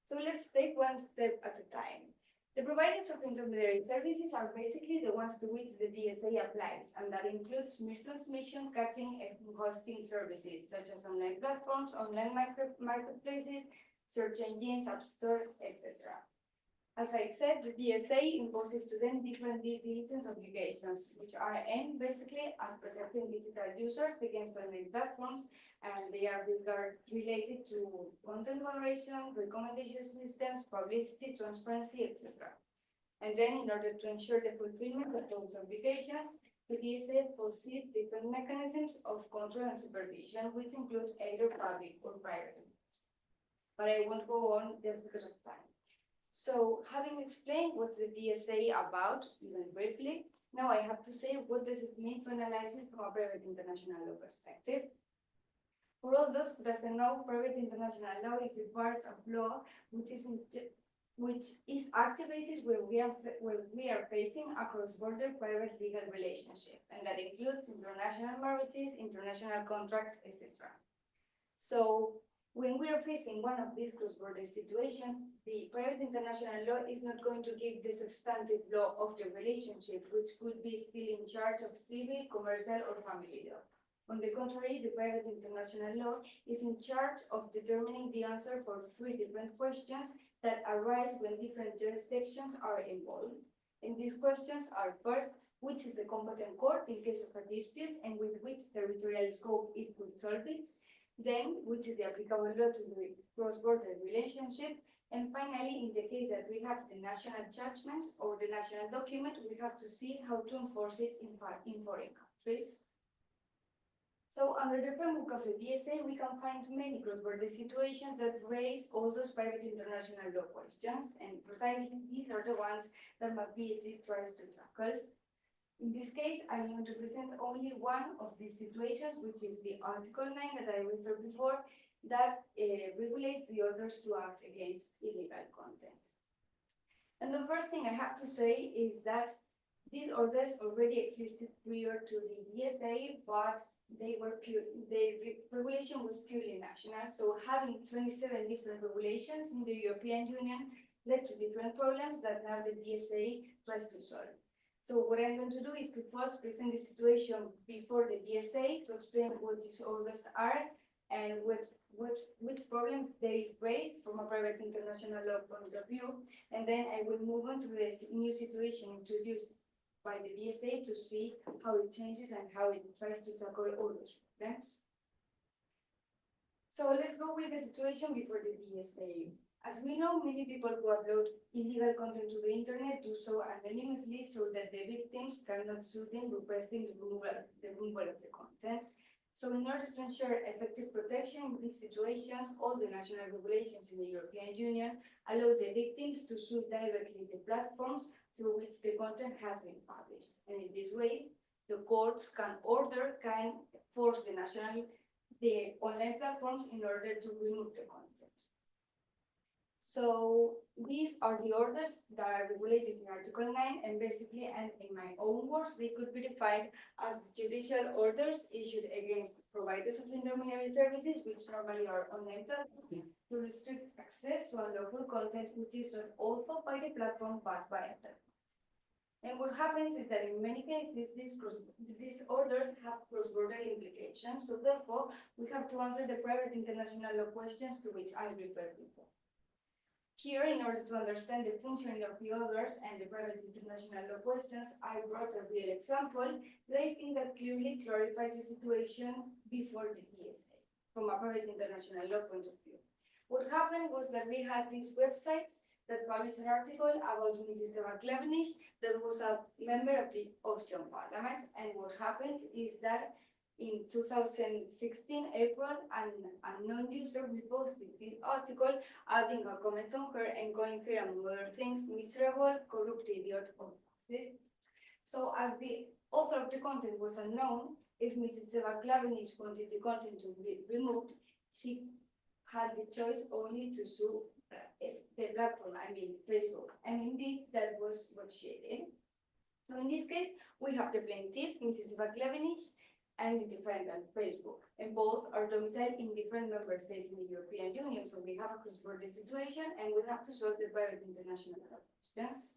So let's take one step at a time. The providers of intermediary services are basically the ones to which the DSA applies, and that includes transmission, caching, and hosting services, such as online platforms, online marketplaces, search engines, app stores, etc. As I said, the DSA imposes to them different due diligence obligations, which are aimed basically at protecting digital users against online platforms, and they are related to content moderation, recommendation systems, publicity, transparency, etc. And then, in order to ensure the fulfillment of those obligations, the DSA foresees different mechanisms of control and supervision, which include either public or private. But I won't go on just because of time. So, having explained what's the DSA about, even briefly, now I have to say what does it mean to analyze it from a private international law perspective. For all those who doesn't know, private international law is a part of law which is activated when we are facing a cross-border private legal relationship, and that includes international marriages, international contracts, etc. So, when we are facing one of these cross-border situations, the private international law is not going to give the substantive law of the relationship, which could be still in charge of civil, commercial, or family law. On the contrary, the private international law is in charge of determining the answer for 3 different questions that arise when different jurisdictions are involved. And these questions are: first, which is the competent court in case of a dispute and with which territorial scope it would solve it? Then, which is the applicable law to the cross-border relationship? And finally, in the case that we have the national judgment or the national document, we have to see how to enforce it in foreign countries. So, under the framework of the DSA, we can find many cross-border situations that raise all those private international law questions, and precisely these are the ones that my PhD tries to tackle. In this case, I'm going to present only one of these situations, which is the Article 9 that I referred before, that regulates the orders to act against illegal content. And the first thing I have to say is that these orders already existed prior to the DSA, but the regulation was purely national. So having 27 different regulations in the European Union led to different problems that now the DSA tries to solve. So what I'm going to do is to first present the situation before the DSA to explain what these orders are and which problems they raise from a private international law point of view. And then I will move on to the new situation introduced by the DSA to see how it changes and how it tries to tackle all those problems. So let's go with the situation before the DSA. As we know, many people who upload illegal content to the internet do so anonymously so that the victims cannot sue them requesting the removal of the content. So in order to ensure effective protection in these situations, all the national regulations in the European Union allow the victims to sue directly the platforms through which the content has been published. And in this way, the courts can force the online platforms in order to remove the content. So these are the orders that are regulated in Article 9, and basically, and in my own words, they could be defined as judicial orders issued against providers of intermediary services, which normally are online platforms, to restrict access to unlawful content, which is not authored by the platform but by a third. And what happens is that in many cases, these orders have cross-border implications. So therefore, we have to answer the private international law questions to which I referred before. Here, in order to understand the functioning of the orders and the private international law questions, I brought a real example that I think that clearly clarifies the situation before the DSA from a private international law point of view. What happened was that we had this website that published an article about Mrs. Eva Klevnish, that was a member of the Austrian parliament. And what happened is that in 2016, April, an unknown user reposted this article, adding a comment on her and calling her, among other things, miserable, corrupt idiot, or fascist. So as the author of the content was unknown, if Mrs. Eva Klavenich wanted the content to be removed, she had the choice only to sue the platform, I mean Facebook. And indeed, that was what she did. So in this case, we have the plaintiff, Mrs. Eva Klavenich, and the defendant, Facebook, and both are domiciled in different member states in the European Union. So we have a cross-border situation, and we have to solve the private international questions.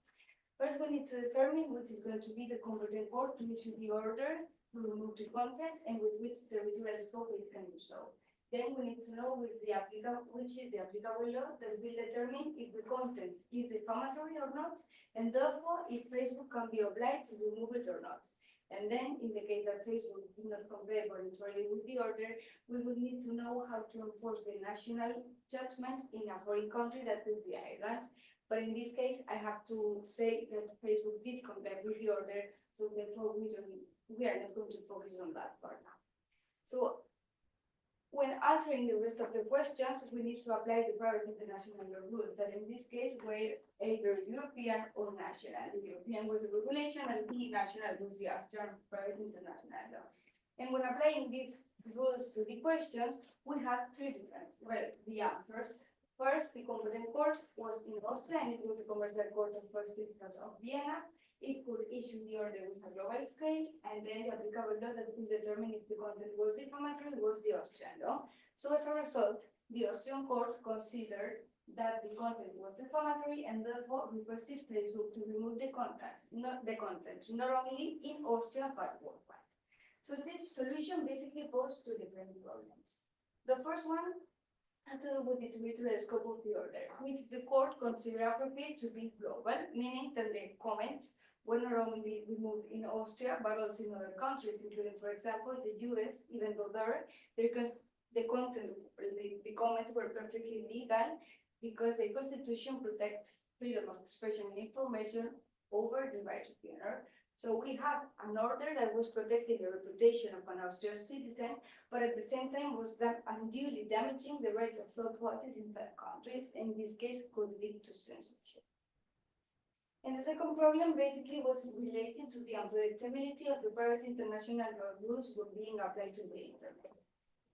First, we need to determine which is going to be the competent court to issue the order to remove the content and with which territorial scope it can do so. Then we need to know which is the applicable law that will determine if the content is defamatory or not, and therefore if Facebook can be obliged to remove it or not. And then, in the case that Facebook did not comply voluntarily with the order, we would need to know how to enforce the national judgment in a foreign country that could be Ireland. But in this case, I have to say that Facebook did comply with the order, so therefore we are not going to focus on that part now. So, when answering the rest of the questions, we need to apply the private international law rules that in this case were either European or national. The European was a regulation and the national was the Austrian private international laws. And when applying these rules to the questions, we have three different, the answers. First, the competent court was in Austria and it was the Commercial Court of First Instance of Vienna. It could issue the order with a global scale, and then the applicable law that will determine if the content was defamatory was the Austrian law. So as a result, the Austrian court considered that the content was defamatory and therefore requested Facebook to remove the content, not only in Austria but worldwide. So this solution basically posed two different problems. The first one had to do with the territorial scope of the order, which the court considered appropriate to be global, meaning that the comments were not only removed in Austria, but also in other countries, including, for example, the US, even though the comments were perfectly legal because the Constitution protects freedom of expression and information over the right to honor. So we have an order that was protecting the reputation of an Austrian citizen, but at the same time was unduly damaging the rights of third parties in third countries, in this case could lead to censorship. And the second problem basically was related to the unpredictability of the private international law rules when being applied to the internet.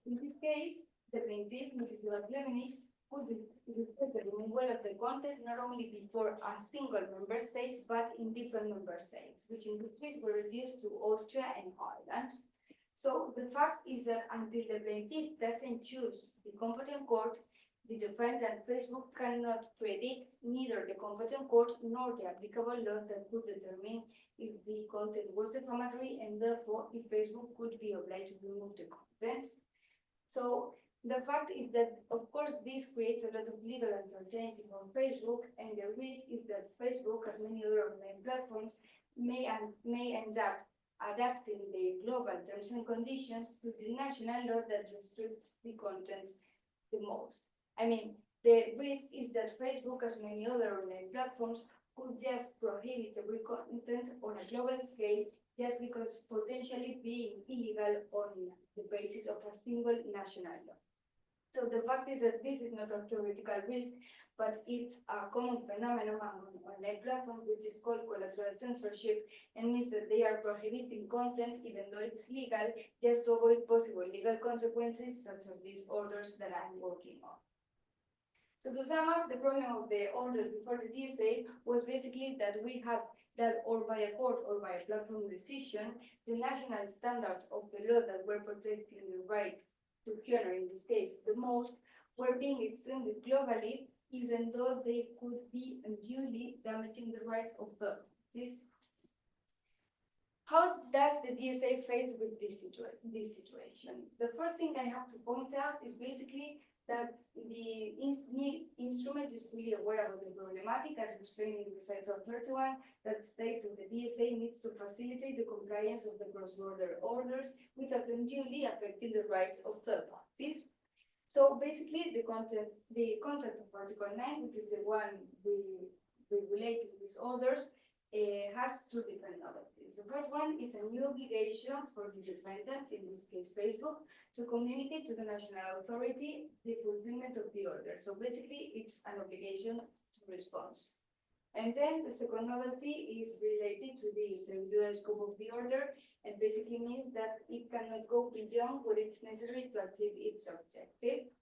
In this case, the plaintiff, Mrs. Klavenich, could request the removal of the content not only before a single member state, but in different member states, which in this case were reduced to Austria and Ireland. So the fact is that until the plaintiff doesn't choose the competent court, the defendant, Facebook, cannot predict neither the competent court nor the applicable law that could determine if the content was defamatory and therefore if Facebook could be obliged to remove the content. So the fact is that, of course, this creates a lot of legal uncertainty for Facebook, and the risk is that Facebook, as many other online platforms, may end up adapting the global terms and conditions to the national law that restricts the content the most. I mean, the risk is that Facebook, as many other online platforms, could just prohibit every content on a global scale just because potentially being illegal on the basis of a single national law. So the fact is that this is not a theoretical risk, but it's a common phenomenon among online platforms, which is called collateral censorship, and means that they are prohibiting content, even though it's legal, just to avoid possible legal consequences, such as these orders that I'm working on. So to sum up, the problem of the orders before the DSA was basically that we have that or by a court or by a platform decision, the national standards of the law that were protecting the right to honor, in this case, the most, were being extended globally, even though they could be unduly damaging the rights of third parties. How does the DSA face with this situation? The first thing I have to point out is basically that the instrument is fully aware of the problematic, as explained in recital 31, that states that the DSA needs to facilitate the compliance of the cross-border orders without unduly affecting the rights of third parties. So basically, the content of Article 9, which is the one we relate to these orders, has two different novelties. The first one is a new obligation for the defendant, in this case Facebook, to communicate to the national authority the fulfillment of the order. So basically, it's an obligation to respond. And then the second novelty is related to the individual scope of the order, and basically means that it cannot go beyond what is necessary to achieve its objective.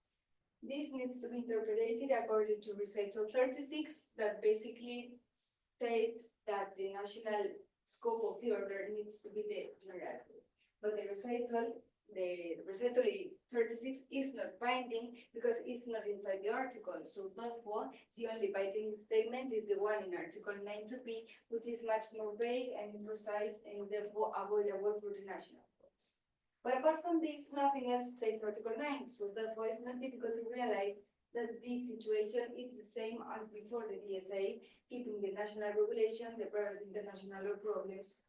This needs to be interpreted according to recital 36, that basically states that the national scope of the order needs to be the general rule. But the recital 36 is not binding because it's not inside the article. So therefore, the only binding statement is the one in Article 9(2)b, which is much more vague and imprecise and therefore avoidable for the national courts. But apart from this, nothing else states Article 9. So therefore, it's not difficult to realize that this situation is the same as before the DSA, keeping the national regulation, the private international law problems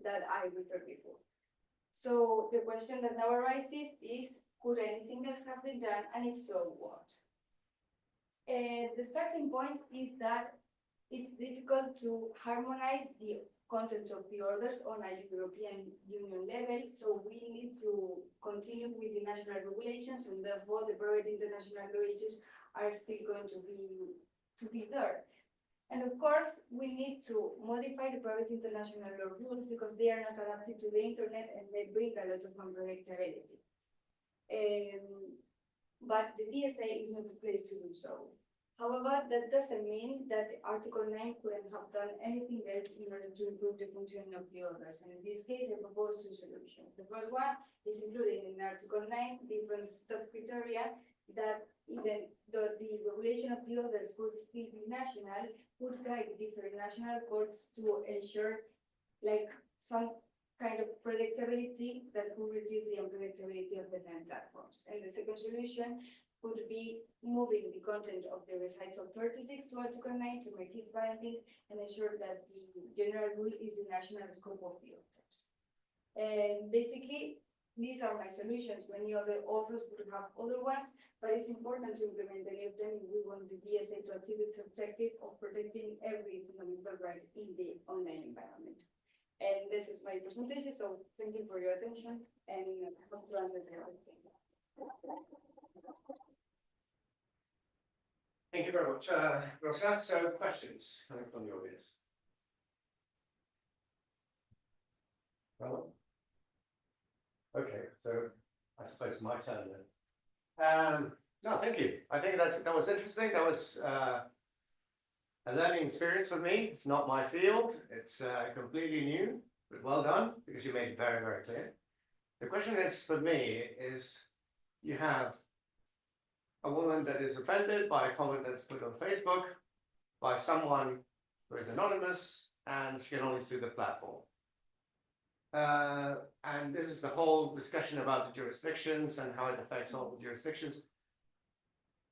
that I referred before. So the question that now arises is, could anything else have been done, and if so, what? The starting point is that it's difficult to harmonize the content of the orders on a European Union level, so we need to continue with the national regulations, and therefore the private international law issues are still going to be there. And of course, we need to modify the private international law rules because they are not adapted to the internet and they bring a lot of unpredictability. But the DSA is not the place to do so. However, that doesn't mean that Article 9 couldn't have done anything else in order to improve the functioning of the orders. And in this case, I propose two solutions. The first one is included in Article 9 different stop criteria that even though the regulation of the orders could still be national, would guide different national courts to ensure like some kind of predictability that could reduce the unpredictability of the land platforms. And the second solution would be moving the content of the recital 36 to Article 9 to make it binding and ensure that the general rule is the national scope of the orders. And basically, these are my solutions. Many other authors would have other ones, but it's important to implement any of them if we want the DSA to achieve its objective of protecting every fundamental right in the online environment. And this is my presentation, so thank you for your attention, and I hope to answer everything. Thank you very much, Rosa. So questions coming from the audience? Well, okay, so I suppose it's my turn then. No, thank you. I think that was interesting. That was a learning experience for me. It's not my field. It's completely new, but well done because you made it very, very clear. The question is for me is you have a woman that is offended by a comment that's put on Facebook by someone who is anonymous and she can only sue the platform. And this is the whole discussion about the jurisdictions and how it affects all the jurisdictions.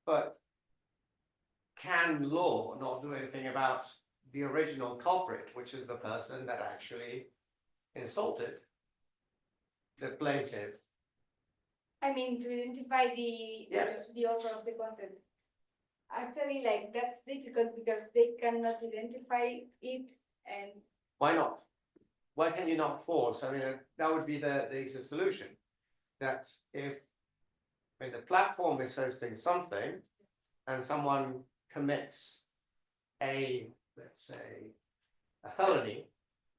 But can law not do anything about the original culprit, which is the person that actually insulted the plaintiff? I mean, to identify the author of the content. Actually, like that's difficult because they cannot identify it, and why not? Why can you not force? I mean, that would be the easy solution. That if when the platform is hosting something and someone commits a, let's say, a felony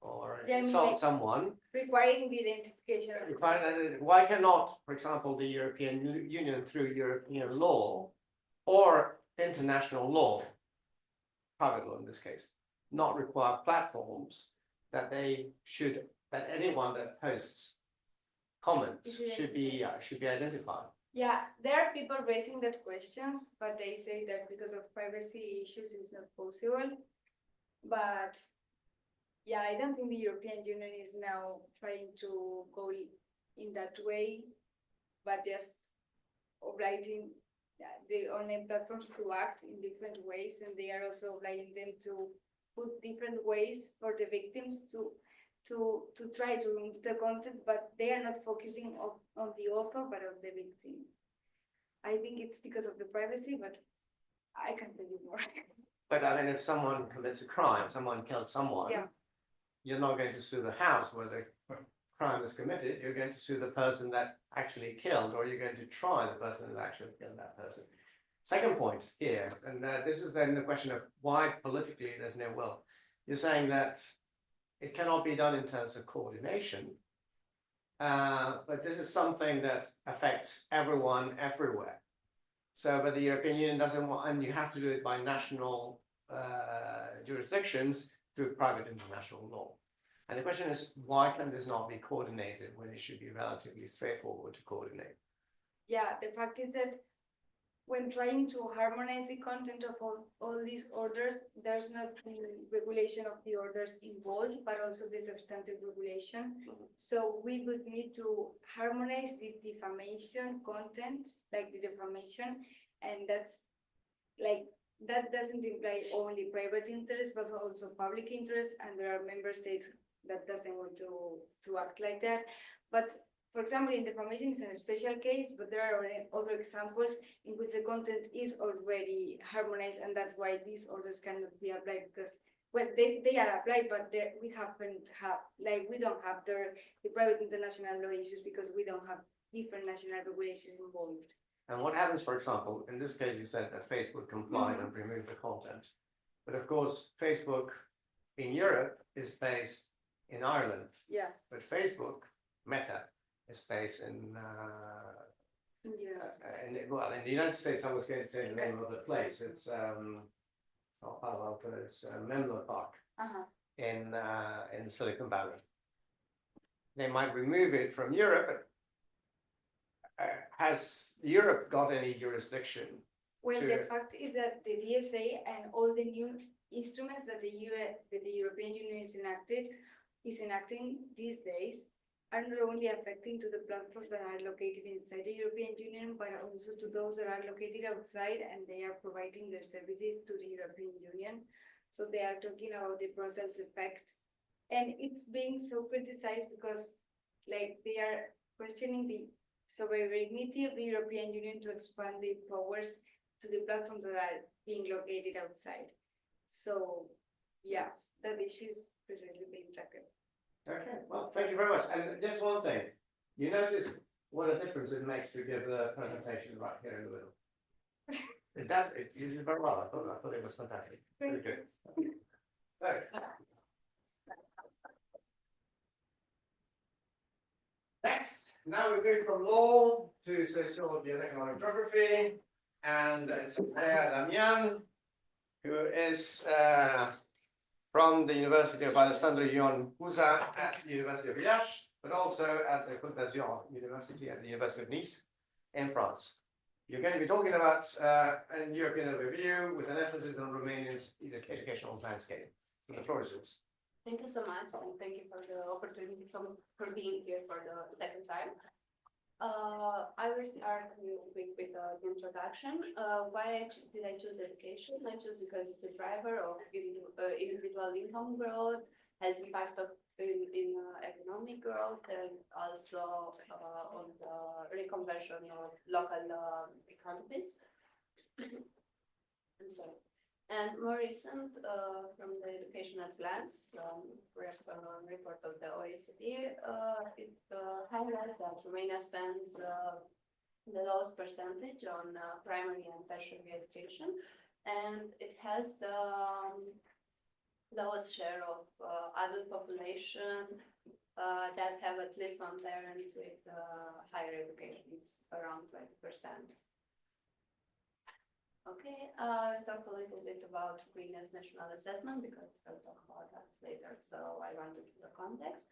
or insult someone, requiring the identification. Why cannot, for example, the European Union through European law or international law, private law in this case, not require platforms that that anyone that posts comments should be identified? Yeah, there are people raising that questions, but they say that because of privacy issues, it's not possible. But yeah, I don't think the European Union is now trying to go in that way, but just obliging the online platforms to act in different ways, and they are also obliging them to put different ways for the victims to try to remove the content, but they are not focusing on the author, but on the victim. I think it's because of the privacy, but I can't tell you more. But I mean, if someone commits a crime, someone kills someone, you're not going to sue the house where the crime is committed. You're going to sue the person that actually killed, or you're going to try the person that actually killed that person. Second point here, and this is then the question of why politically there's no will. You're saying that it cannot be done in terms of coordination, but this is something that affects everyone everywhere. So, but the European Union doesn't want, and you have to do it by national jurisdictions through private international law. And the question is, why can this not be coordinated when it should be relatively straightforward to coordinate? Yeah, the fact is that when trying to harmonize the content of all these orders, there's not really regulation of the orders involved, but also the substantive regulation. So we would need to harmonize the defamation content, like the defamation, and that's like, that doesn't imply only private interest, but also public interest, and there are member states that doesn't want to act like that. But for example, in defamation is a special case, but there are other examples in which the content is already harmonized, and that's why these orders cannot be applied, because well, they are applied, but we don't have the private international law issues because we don't have different national regulations involved. And what happens, for example, in this case, you said that Facebook complied and removed the content. But of course, Facebook in Europe is based in Ireland. Yeah. But Facebook, Meta, is based in In the US. in the United States, I was going to say the name of the place. It's not Palo Alto, it's Menlo Park in Silicon Valley. They might remove it from Europe, but has Europe got any jurisdiction? Well, the fact is that the DSA and all the new instruments that the European Union is enacting these days are not only affecting to the platforms that are located inside the European Union, but also to those that are located outside, and they are providing their services to the European Union. So they are talking about the Brussels effect. And it's being so criticized because like they are questioning the sovereignty of the European Union to expand the powers to the platforms that are being located outside. So yeah, that issue is precisely being tackled. Okay, well, thank you very much. And just one thing, you notice what a difference it makes to give the presentation right here in the middle. It does, you did very well. I thought it was fantastic. Very good. So. Next, now we move from law to sociology and economic geography. And it's Léa Damian, who is from the University of Alessandro Ion Pusa at the University of Liège, but also at the Côte d'Azur University at the University of Nice in France. You're going to be talking about a European overview with an emphasis on Romania's educational landscape. So the floor is yours. Thank you so much, and thank you for the opportunity for being here for the second time. I will start with the introduction. Why did I choose education? I chose because it's a driver of individual income growth, has impact in economic growth, and also on the reconversion of local economies. I'm sorry. And more recent, from the Education at Glance, report of the OECD, it highlights that Romania spends the lowest percentage on primary and tertiary education, and it has the lowest share of adult population that have at least one parent with higher education. It's around 20%. Okay, I'll talk a little bit about Green's national assessment because I'll talk about that later. So I want to give the context.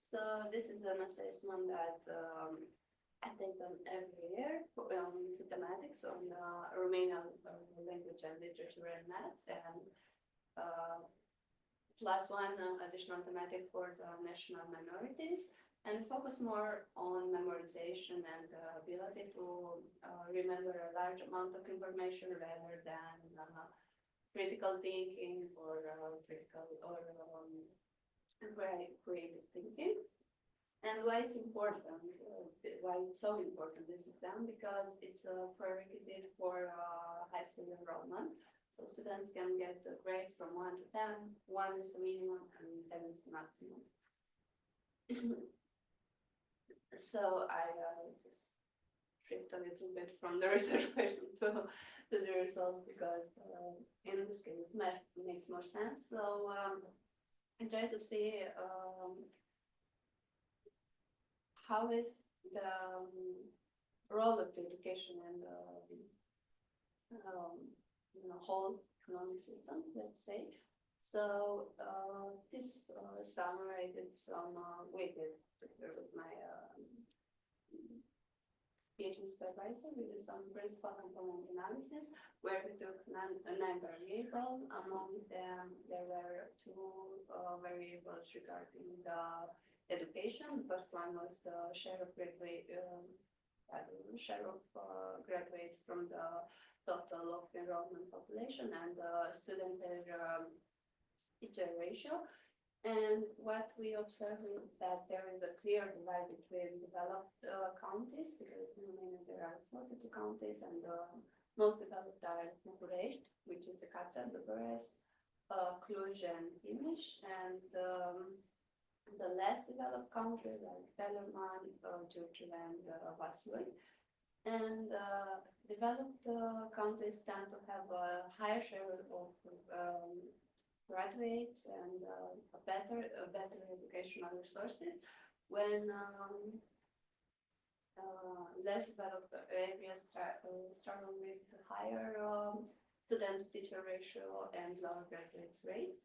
So this is an assessment that I take them every year to thematics on Romanian language and literature and maths, and plus one additional thematic for the national minorities, and focus more on memorization and ability to remember a large amount of information rather than critical thinking or creative thinking. And why it's important, why it's so important, this exam, because it's a prerequisite for high school enrollment. So students can get the grades from 1 to 10, 1 is the minimum and 10 is the maximum. So I just shift a little bit from the research question to the result because in this case math makes more sense. So I try to see how is the role of the education and the whole economic system, let's say. So this summer I did some with my PhD supervisor. We did some principal component analysis where we took nine variables. Among them, there were two variables regarding the education. The first one was the share of graduates from the total of enrollment population and the student teacher ratio. And what we observe is that there is a clear divide between developed counties, because in Romania there are 42 counties, and the most developed are Bucharest, which is the capital, Bucharest, Cluj, and Timiș, and the less developed countries like Telemann, Giurgiu, and Vaslui. And developed countries tend to have a higher share of graduates and better educational resources, when less developed areas struggle with higher student-teacher ratio and lower graduate rates.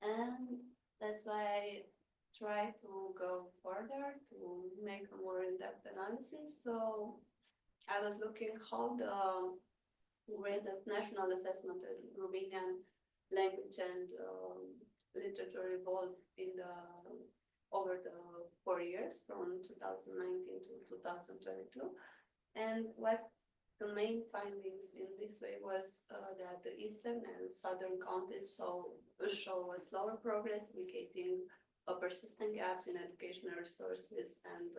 And that's why I try to go further to make a more in-depth analysis. So I was looking how the greatest national assessment in Romanian language and literature evolved in over the 4 years from 2019 to 2022. And what the main findings in this way was that the eastern and southern counties show a slower progress, indicating a persistent gaps in educational resources and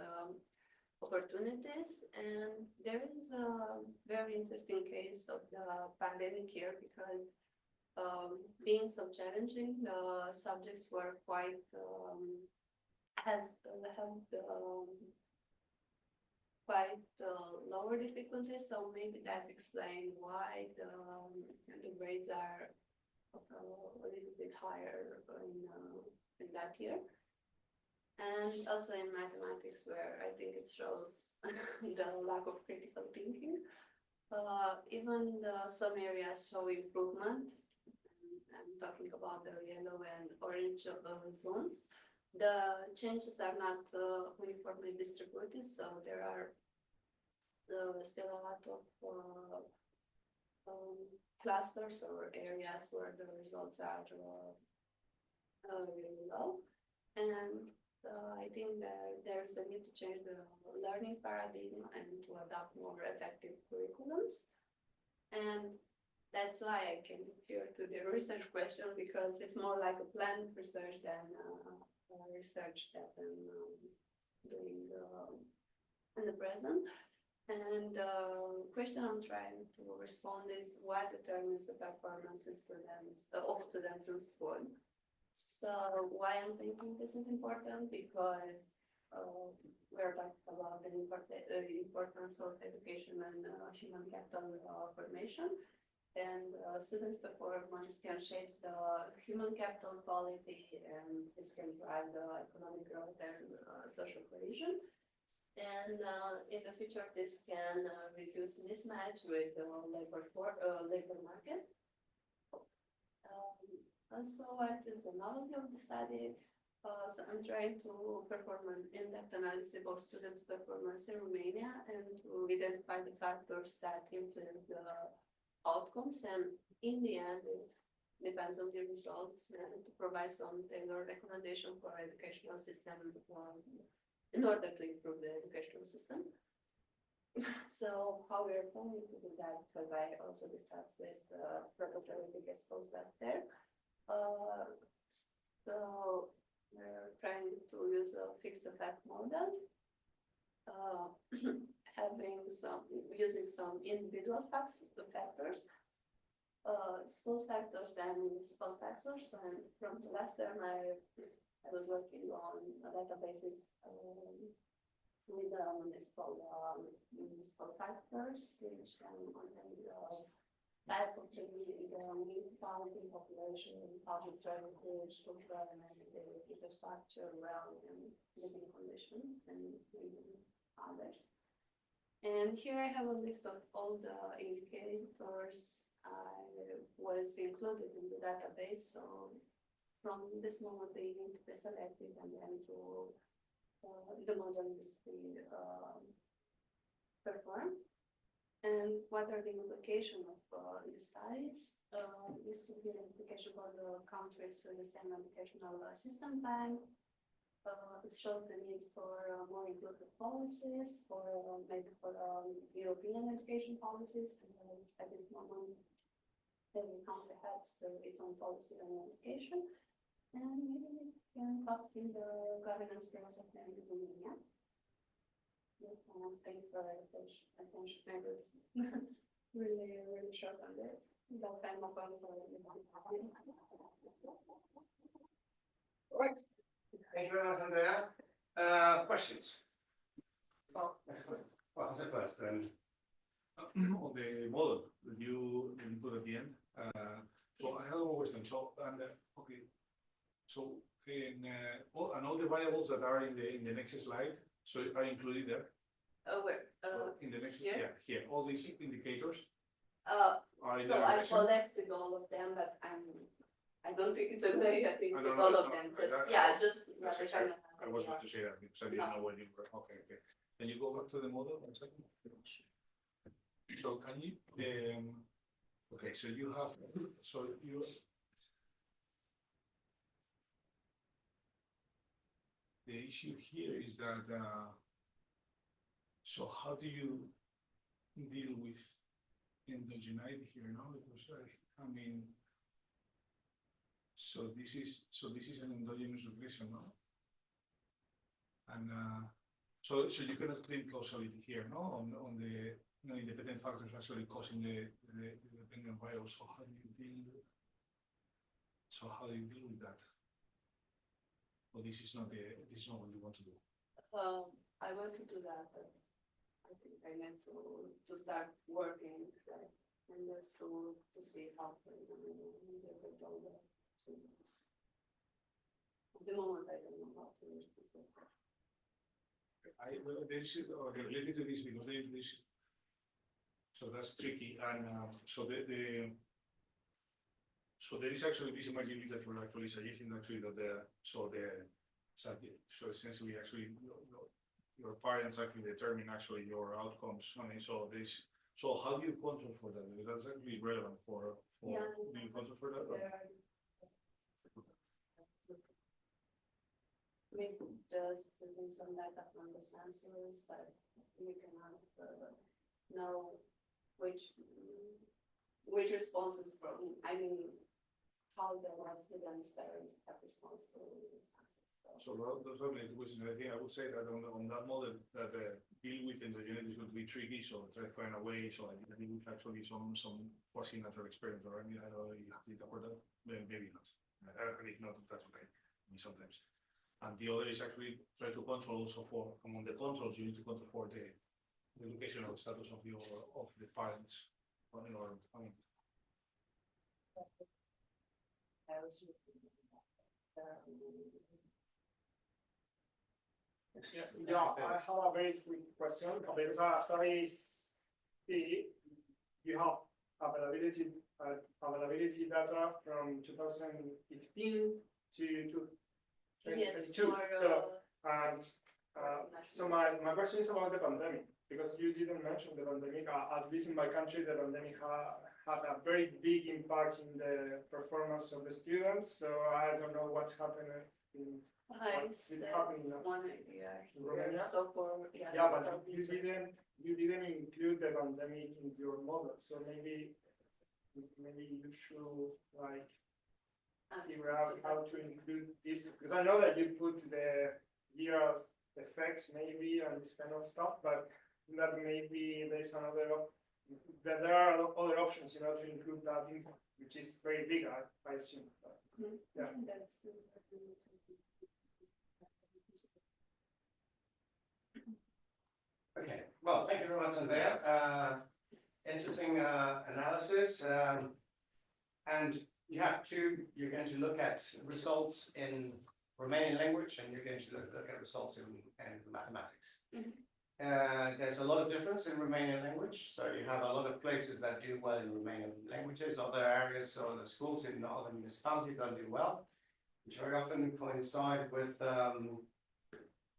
opportunities. And there is a very interesting case of the pandemic here, because being so challenging, the subjects were quite quite lower difficulties. So maybe that's explained why the grades are a little bit higher in that year. And also in mathematics, where I think it shows the lack of critical thinking. Even some areas show improvement. I'm talking about the yellow and orange zones. The changes are not uniformly distributed, so there are still a lot of clusters or areas where the results are really low. And I think that there's a need to change the learning paradigm and to adopt more effective curriculums. And that's why I came here to the research question, because it's more like a planned research than research that I'm doing in the present. And the question I'm trying to respond is what determines the performance of students in school. So why I'm thinking this is important, because we're talking about the importance of education and human capital formation. And students' performance can shape the human capital quality, and this can drive the economic growth and social cohesion. And in the future, this can reduce mismatch with the labor market. Also, what is the novelty of the study? So I'm trying to perform an in-depth analysis of students' performance in Romania and to identify the factors that influence the outcomes, and in the end it depends on the results, and to provide some tailored recommendation for educational system in order to improve the educational system. So how we are planning to do that, because I also discussed with the preparatory guest postdoc there. So we're trying to use a fixed effect model, using some individual factors, small factors and municipal factors. And from the last term, I was working on a databases with municipal factors, which can contain the type of the municipality, population, public services, social and infrastructure, well, and living conditions, and others. And here I have a list of all the indicators I was included in the database. So from this moment they need to be selected and then to the model is to be performed. And what are the implications of the studies? This would be an implication for the countries with the same educational system time. It shows the needs for more inclusive policies, for maybe for European education policies. And at this moment, every country has its own policy on education, and maybe it can cost in the governance process and the Romania. Thank you for your attention. Maybe really short on this. But I'm open for Right. Thank you very much, Andrea. Questions? Oh, next question. Well, Jose first, then. On the model that you put at the end. So I have one question. So okay. So in all the variables that are in the next slide, so are included there. where? In the next, here? yeah, here, all these indicators are in So the I direction. collected all of them, but I don't think it's a good idea to I include don't know, all it's of not- them. I Just don't- just That's like exactly- I was yeah. going to say that because I didn't know where you were. Okay. Can you go back to the model 1 second? So can you, okay, so you have, the issue here is that, so how do you deal with endogeneity here now? Because I mean, so this is an endogenous regression, no? And so you cannot claim causality here, no? On the independent factors actually causing the dependent variables. So how do you deal? So how do you deal with that? Well, this is not what you want to do. I want to do that, but I think I need to start working and just to see how to with all the things. At the moment, I don't know how to use it. There is related to this because this, so that's tricky, and so so there is actually this emerging literature actually suggesting actually that so essentially actually your parents actually determine actually your outcomes. I mean, so how do you control for that? Because that's actually relevant for do you control for that? Maybe just using some data from the sensors, but you cannot know which responses from, I mean, how the students' parents have response to the sensors. So those are the questions. I think I would say that on that model that deal with endogeneity is going to be tricky. So try to find a way. So I think it's actually some quasi-natural experiment, or I mean, I don't know if you have data for that. Maybe not. If not, that's okay. I mean, sometimes. And the other is actually try to control also for among the controls you need to control for the educational status of the parents. Or I mean. Yeah, I have a very quick question. There's a studies you have availability data from 2015 to 2022. So my question is about the pandemic, because you didn't mention the pandemic. At least in my country, the pandemic had a very big impact in the performance of the students. So I don't know what's happening It's happening now. 1 year. In Romania? So for Yeah, but you didn't include the pandemic in your model. So maybe you should like figure out how to include this, because I know that you put the year's effects maybe and this kind of stuff, but that maybe there's that there are other options, to include that in, which is very big, I assume. Yeah. Okay, well, thank you very much, Andrea. Interesting analysis. And you're going to look at results in Romanian language, and you're going to look at results in mathematics. There's a lot of difference in Romanian language, so you have a lot of places that do well in Romanian languages, other areas or the schools in other municipalities don't do well, which very often coincide with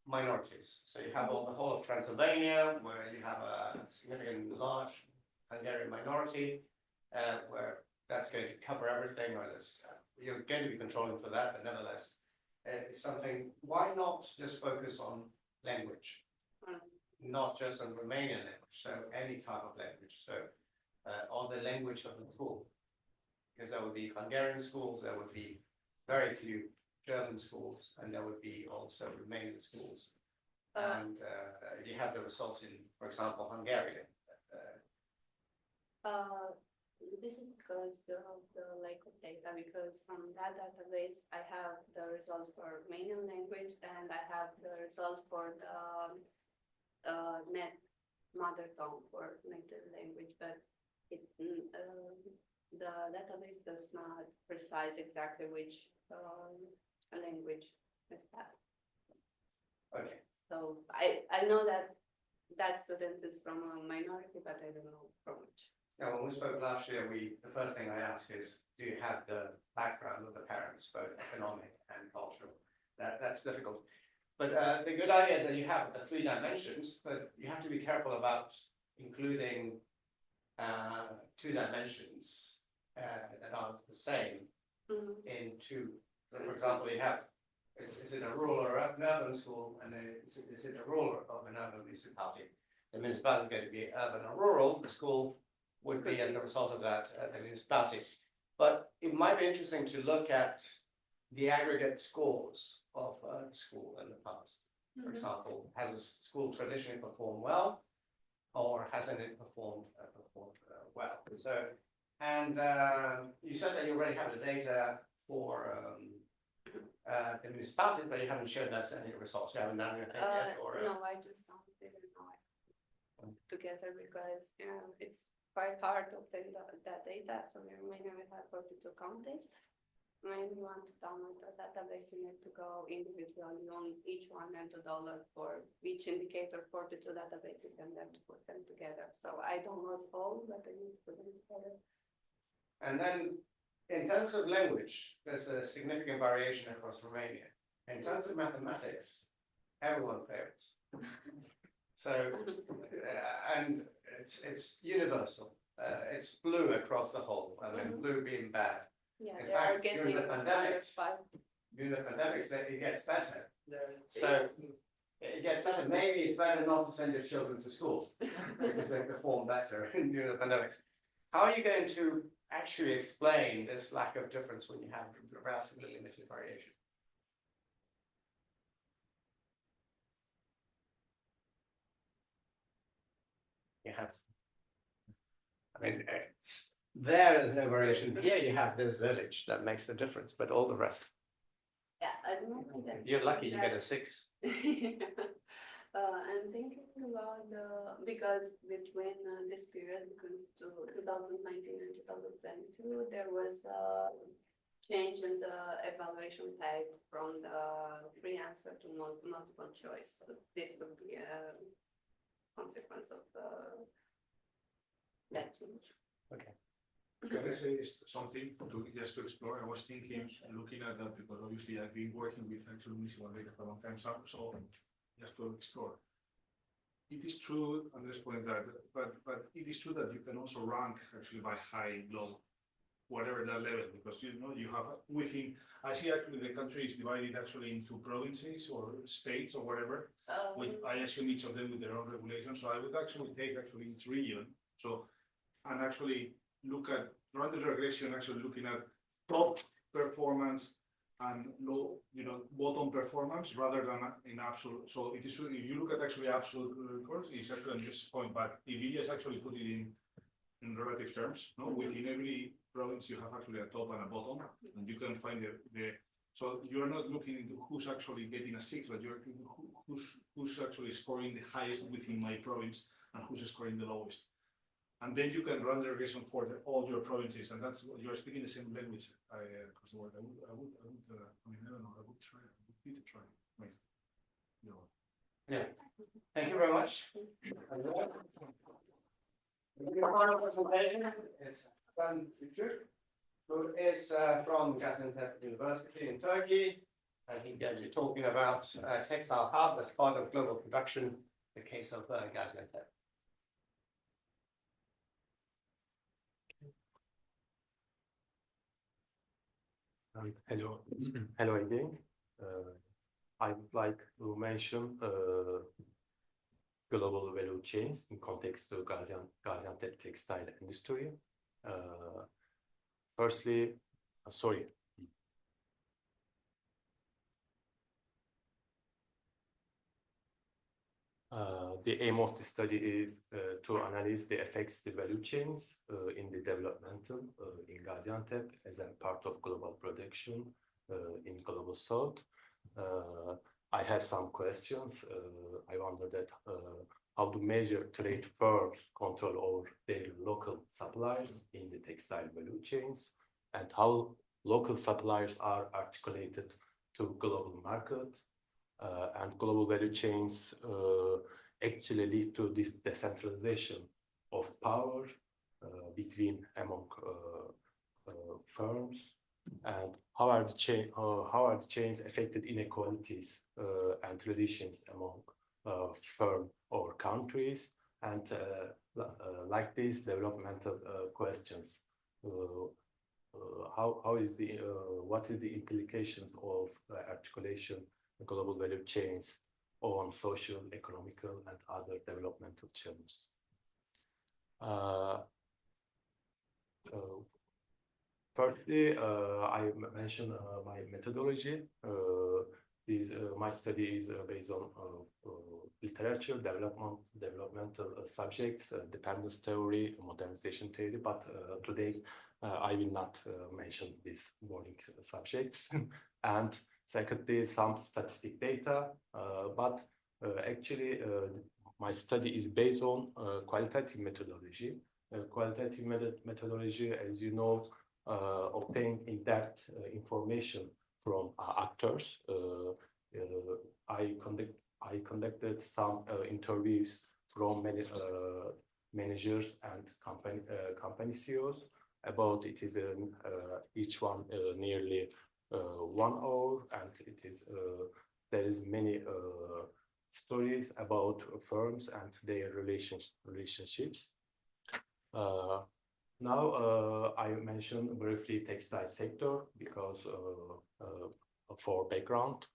minorities. So you have the whole of Transylvania, where you have a significant large Hungarian minority, where that's going to cover everything, or you're going to be controlling for that, but nevertheless, it's something. Why not just focus on language? Not just on Romanian language, so any type of language, so or the language of the school, because there would be Hungarian schools, there would be very few German schools, and there would be also Romanian schools, and you have the results in, for example, Hungarian. This is because of the lack of data, because from that database, I have the results for Romanian language, and I have the results for the net mother tongue for native language, but the database does not precise exactly which language is that. Okay. So I know that student is from a minority, but I don't know from which. Now, when we spoke last year, the first thing I asked is, do you have the background of the parents, both economic and cultural? That's difficult. But the good idea is that you have the 3 dimensions, but you have to be careful about including 2 dimensions that are the same in 2. So for example, you have, is it a rural or an urban school, and then is it a rural or an urban municipality? The municipality is going to be urban or rural, the school would be as a result of that the municipality. But it might be interesting to look at the aggregate scores of a school in the past. For example, has a school traditionally performed well, or hasn't it performed well? So, and you said that you already have the data for the municipalities, but you haven't shown us any results. You haven't done anything yet, or no, I just didn't know it together because it's quite hard to obtain that data. So we have 42 counties. When you want to download the database, you need to go individually on each one and $2 for each indicator for the 2 databases and then to put them together. So I download all, but I need to put them together. And then in terms of language, there's a significant variation across Romania. In terms of mathematics, everyone fails. So, and it's universal. It's blue across the whole, I mean, blue being bad. Yeah, In they fact, are getting during the pandemic, 5. During the pandemic, it gets better. So it gets better. Maybe it's better not to send your children to school because they perform better during the pandemic. How are you going to actually explain this lack of difference when you have relatively limited variation? You have, I mean, there is no variation. Here you have this village that makes the difference, but all the rest. Yeah, at the moment. If you're lucky, you get a 6. I'm thinking about because between this period, because to 2019 and 2022, there was a change in the evaluation type from the free answer to multiple choice. So this would be a consequence of that change. Okay. Can I say something just to explore? I was thinking, looking at that, because obviously I've been working with actual municipal data for a long time, so just to explore. It is true, Andres pointed that, but it is true that you can also rank actually by high, low, whatever that level, because you have within. I see actually the country is divided actually into provinces or states or whatever, which I assume each of them with their own regulations. So I would actually take each region. So and actually look at rather regression, actually looking at top performance and low, bottom performance rather than in absolute. So it is if you look at actually absolute records, it's actually on this point. But if you just actually put it in relative terms, within every province you have actually a top and a bottom, and you can find the So you're not looking into who's actually getting a 6, but you're looking who's actually scoring the highest within my province and who's scoring the lowest. And then you can run the regression for all your provinces, and that's what you're speaking the same language. I mean, I don't know, I would try, I would be to try. Right. No. Yeah, thank you very much. Your final presentation is Hasan Küçük, who is from Gaziantep University in Turkey, and he's going to be talking about textile hub as part of global production, the case of Gaziantep. Hello, hello again. I would like to mention global value chains in context of Gaziantep textile industry. Firstly, sorry. The aim of the study is to analyze the effects the value chains in the developmental in Gaziantep as a part of global production in global south. I have some questions. I wonder that how do major trade firms control over their local suppliers in the textile value chains, and how local suppliers are articulated to global market, and global value chains actually lead to this decentralization of power among firms, and how are the chains affected inequalities and traditions among firm or countries, and like these developmental questions. What is the implications of articulation global value chains on social, economical, and other developmental challenges? Firstly, I mentioned my methodology. My study is based on literature, developmental subjects, dependence theory, modernization theory, but today I will not mention these boring subjects. And secondly, some statistic data, but actually my study is based on qualitative methodology. Qualitative methodology, as you know, obtain in-depth information from actors. I conducted some interviews from many managers and company CEOs. About it is each one nearly 1 hour, and it is there is many stories about firms and their relationships. Now I mentioned briefly textile sector because for background,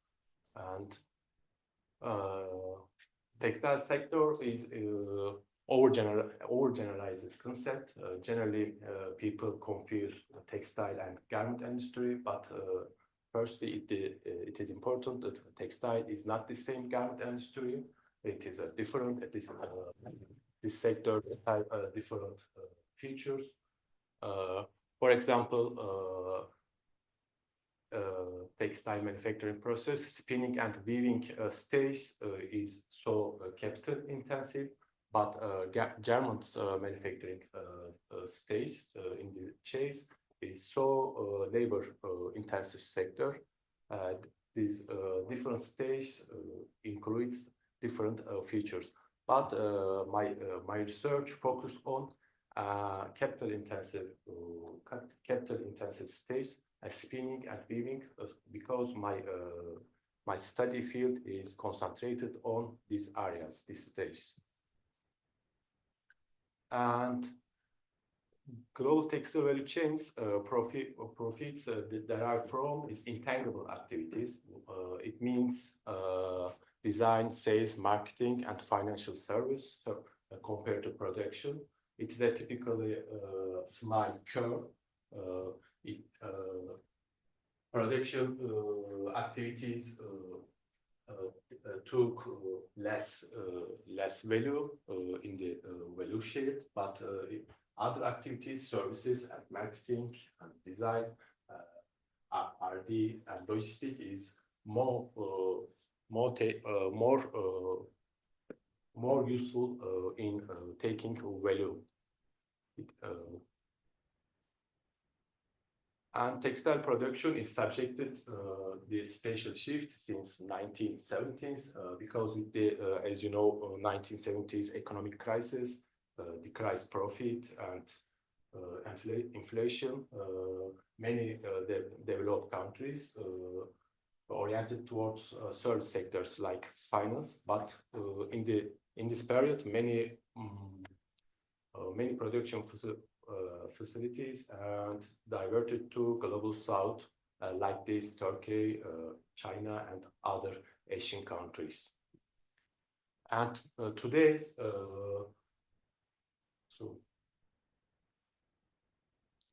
and textile sector is overgeneralized concept. Generally, people confuse textile and garment industry, but firstly, it is important that textile is not the same garment industry. It is a different. This sector has different features. For example, textile manufacturing process, spinning and weaving stage is so capital intensive, but garments manufacturing stage in the chase is so labor intensive sector. These different stages includes different features, but my research focused on capital intensive stage, spinning and weaving, because my study field is concentrated on these areas, these stages. And global textile value chains profits derived from is intangible activities. It means design, sales, marketing, and financial service. So compared to production, it is a typically small curve. Production activities took less value in the value share, but other activities, services, and marketing and design R&D and logistics is more more useful in taking value. And textile production is subjected the special shift since 1970s because with the, as you know, 1970s economic crisis, decreased profit and inflation. Many developed countries oriented towards service sectors like finance, but in this period, many production facilities and diverted to global south like this Turkey, China, and other Asian countries. And today's so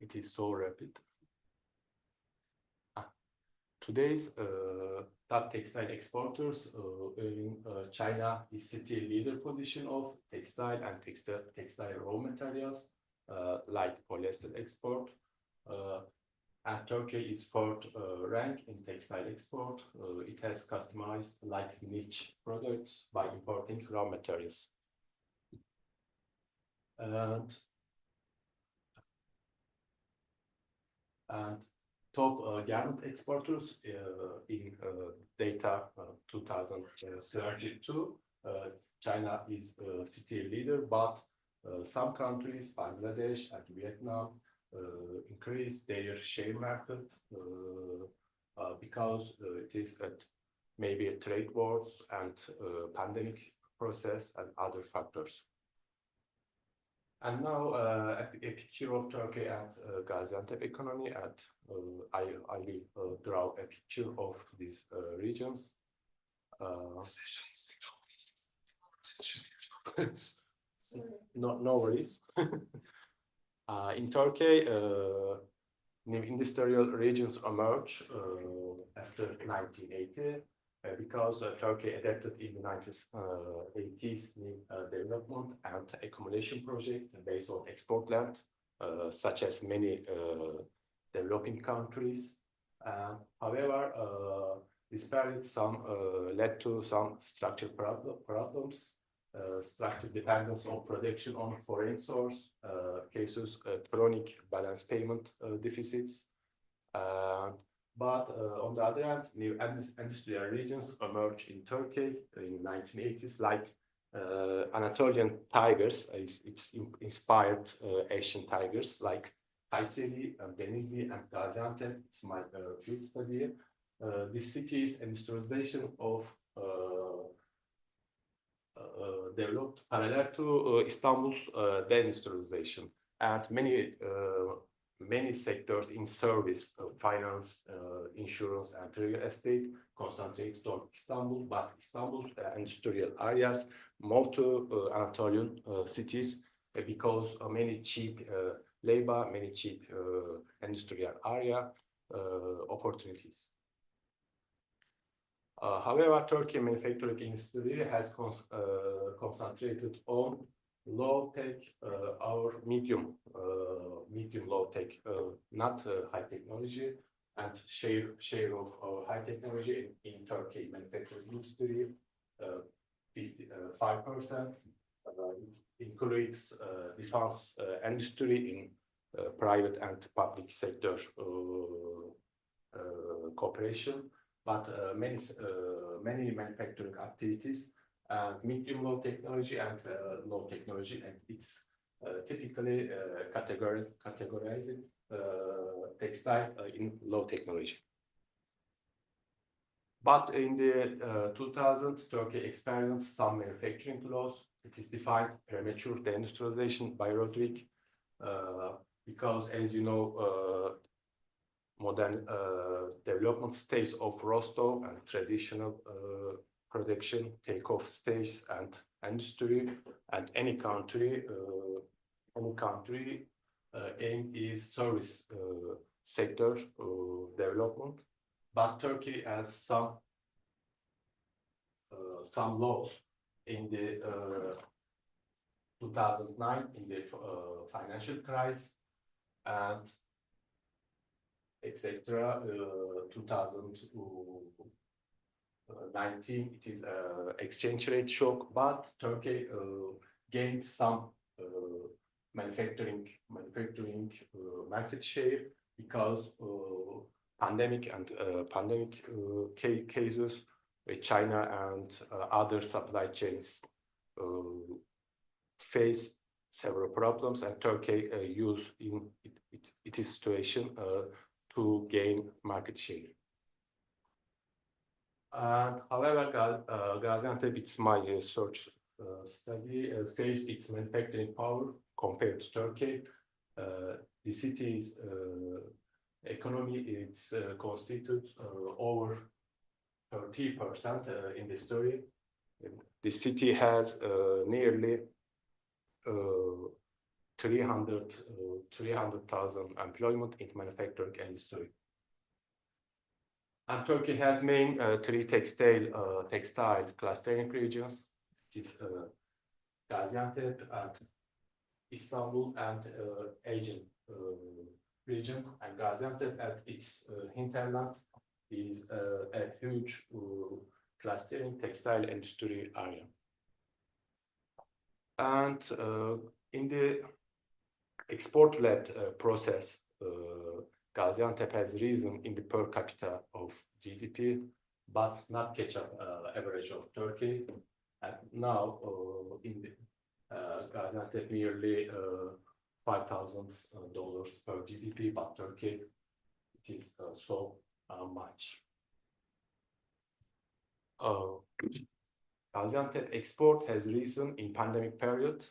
it is so rapid. Today's top textile exporters in China is still leader position of textile and textile raw materials like polyester export. And Turkey is fourth rank in textile export. It has customized like niche products by importing raw materials. And top garment exporters in data 2032, China is still leader, but some countries, Bangladesh and Vietnam, increase their share market because it is maybe a trade wars and pandemic process and other factors. And now a picture of Turkey and Gaziantep economy, and I will draw a picture of these regions. No worries. In Turkey, new industrial regions emerge after 1980 because Turkey adapted in the 1980s development and accumulation project based on export land, such as many developing countries. However, this period led to some structural problems. Structural dependence on production on foreign source, cases chronic balance payment deficits. But on the other hand, new industrial regions emerged in Turkey in 1980s, like Anatolian tigers. It's inspired Asian tigers like Kayseri, Denizli, and Gaziantep. It's my field study. This city's industrialization of developed parallel to Istanbul's deindustrialization, and many sectors in service, finance, insurance, and real estate concentrated on Istanbul, but Istanbul's industrial areas moved to Anatolian cities because many cheap labor, many cheap industrial area opportunities. However, Turkey manufacturing industry has concentrated on low-tech or medium low-tech, not high technology, and share of high technology in Turkey manufacturing industry 5%. It includes defense industry in private and public sector cooperation, but many manufacturing activities, medium low technology and low technology, and it's typically categorized textile in low technology. But in the 2000s, Turkey experienced some manufacturing loss. It is defined premature deindustrialization by Rodrik, because, as you know, modern development stage of Rostov and traditional production take-off stage and industry, and any country aim is service sector development. But Turkey has some loss in the 2009 in the financial crisis, and etc. 2019, it is exchange rate shock, but Turkey gained some manufacturing market share because pandemic cases with China and other supply chains face several problems, and Turkey used in its situation to gain market share. And however, Gaziantep, it's my research study, saves its manufacturing power compared to Turkey. The city's economy is constitutes over 30% in the story. The city has nearly 300,000 employment in manufacturing industry. And Turkey has main three textile clustering regions. It is Gaziantep and Istanbul and Aegean region. And Gaziantep at its hinterland is a huge clustering textile industry area. And in the export-led process, Gaziantep has risen in the per capita of GDP, but not catch up average of Turkey. And now in the Gaziantep nearly $5,000 per GDP, but Turkey it is so much. Gaziantep export has risen in pandemic period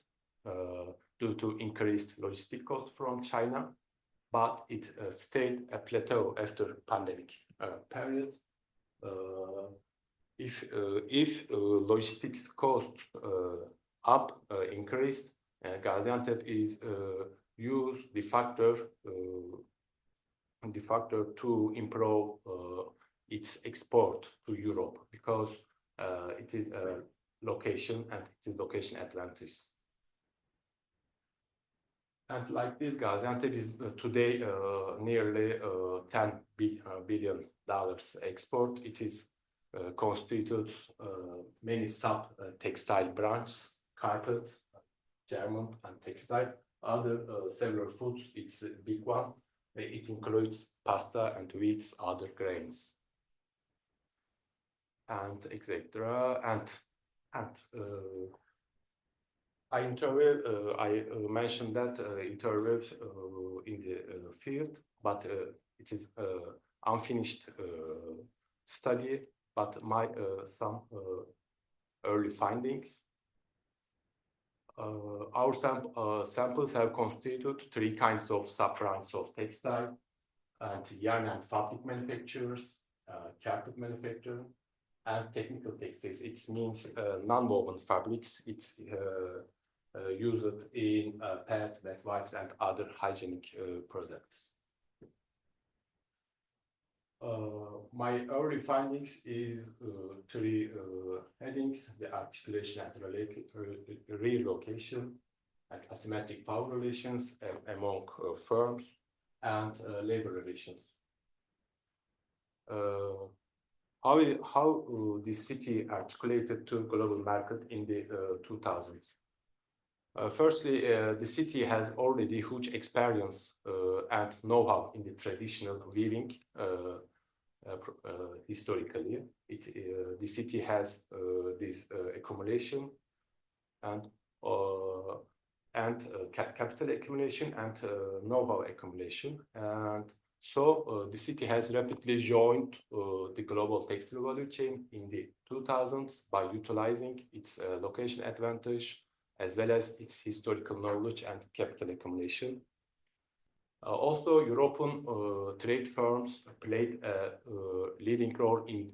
due to increased logistic costs from China, but it stayed a plateau after pandemic period. If logistics costs increased, Gaziantep is used the factor to improve its export to Europe because it is a location and it is location advantage. And like this, Gaziantep is today nearly $10 billion export. It is constitutes many sub-textile branches, carpet, garment, and textile. Other several foods, it's a big one. It includes pasta and wheats, other grains, and etc. I mentioned that interviewed in the field, but it is unfinished study. But my some early findings. Our samples have constituted three kinds of sub-brands of textile, and yarn and fabric manufacturers, carpet manufacturer, and technical textiles. It means non-woven fabrics. It's used in pad, wet wipes, and other hygienic products. My early findings is three headings: the articulation and relocation, and asymmetric power relations among firms, and labor relations. How this city articulated to global market in the 2000s? Firstly, the city has already huge experience and know-how in the traditional weaving. Historically, the city has this accumulation and capital accumulation and know-how accumulation, and so the city has rapidly joined the global textile value chain in the 2000s by utilizing its location advantage as well as its historical knowledge and capital accumulation. Also, European trade firms played a leading role in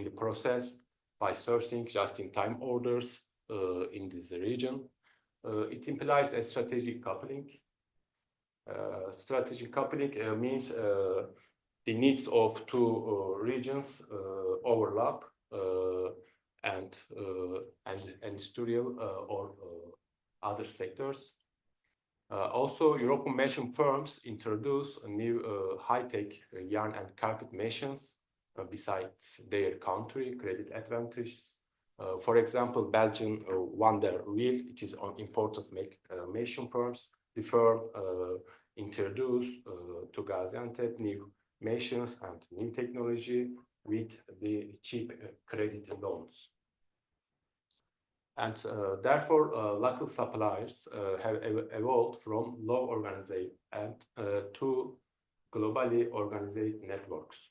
the process by sourcing just-in-time orders in this region. It implies a strategic coupling. Strategic coupling means the needs of two regions overlap and industrial or other sectors. Also, European machine firms introduce new high-tech yarn and carpet machines besides their country credit advantages. For example, Belgian Wonder Wheel, it is an important machine firms. The firm introduced to Gaziantep new machines and new technology with the cheap credit loans. And therefore, local suppliers have evolved from low organized and to globally organized networks.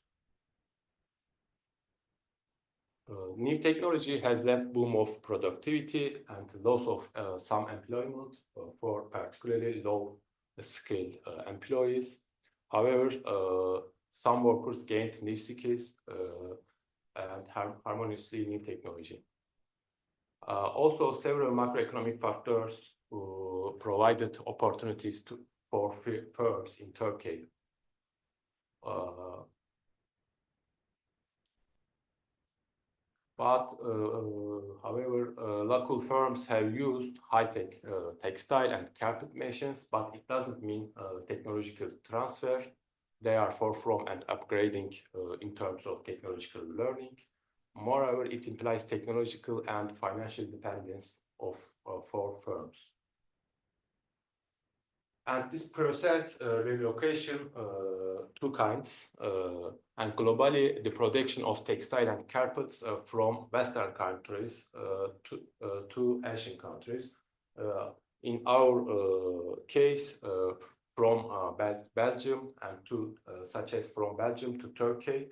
New technology has led boom of productivity and loss of some employment for particularly low-skilled employees. However, some workers gained new skills and harmoniously new technology. Also, several macroeconomic factors provided opportunities for firms in Turkey. However, local firms have used high-tech textile and carpet machines, but it doesn't mean technological transfer. They are far from and upgrading in terms of technological learning. Moreover, it implies technological and financial dependence for firms. And this process, relocation, two kinds, and globally, the production of textile and carpets from Western countries to Asian countries. In our case, from Belgium and such as from Belgium to Turkey,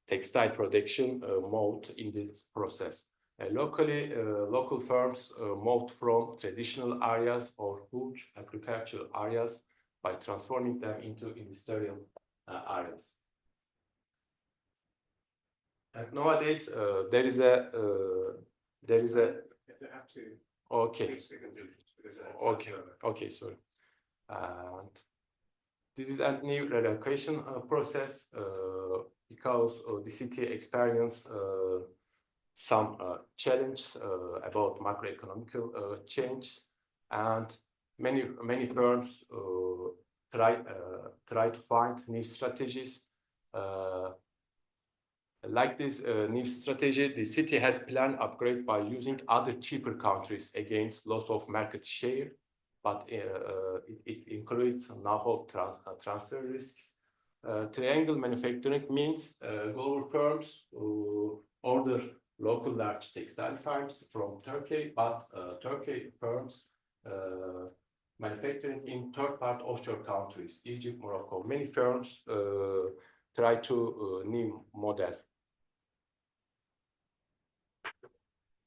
textile production moved in this process. Locally, local firms moved from traditional areas or huge agricultural areas by transforming them into industrial areas. And nowadays, there is a. You have to. Okay. Okay, sorry. And this is a new relocation process because the city experienced some challenges about macroeconomic change, and many firms try to find new strategies. Like this new strategy, the city has planned upgrade by using other cheaper countries against loss of market share, but it includes know-how transfer risks. Triangle manufacturing means global firms order local large textile firms from Turkey, but Turkey firms manufacturing in third-party offshore countries, Egypt, Morocco. Many firms try to new model.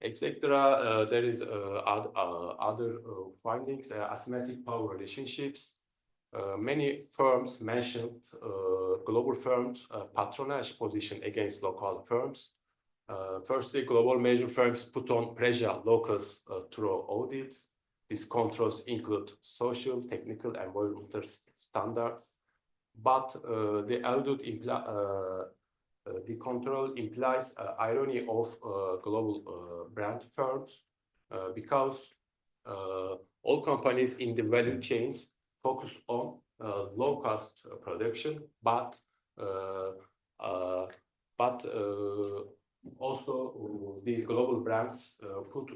Etc. There is other findings, asymmetric power relationships. Many firms mentioned global firms' patronage position against local firms. Firstly, global major firms put on pressure locals through audits. These controls include social, technical, and environmental standards. But the control implies irony of global brand firms because all companies in the value chains focus on low-cost production, but also the global brands put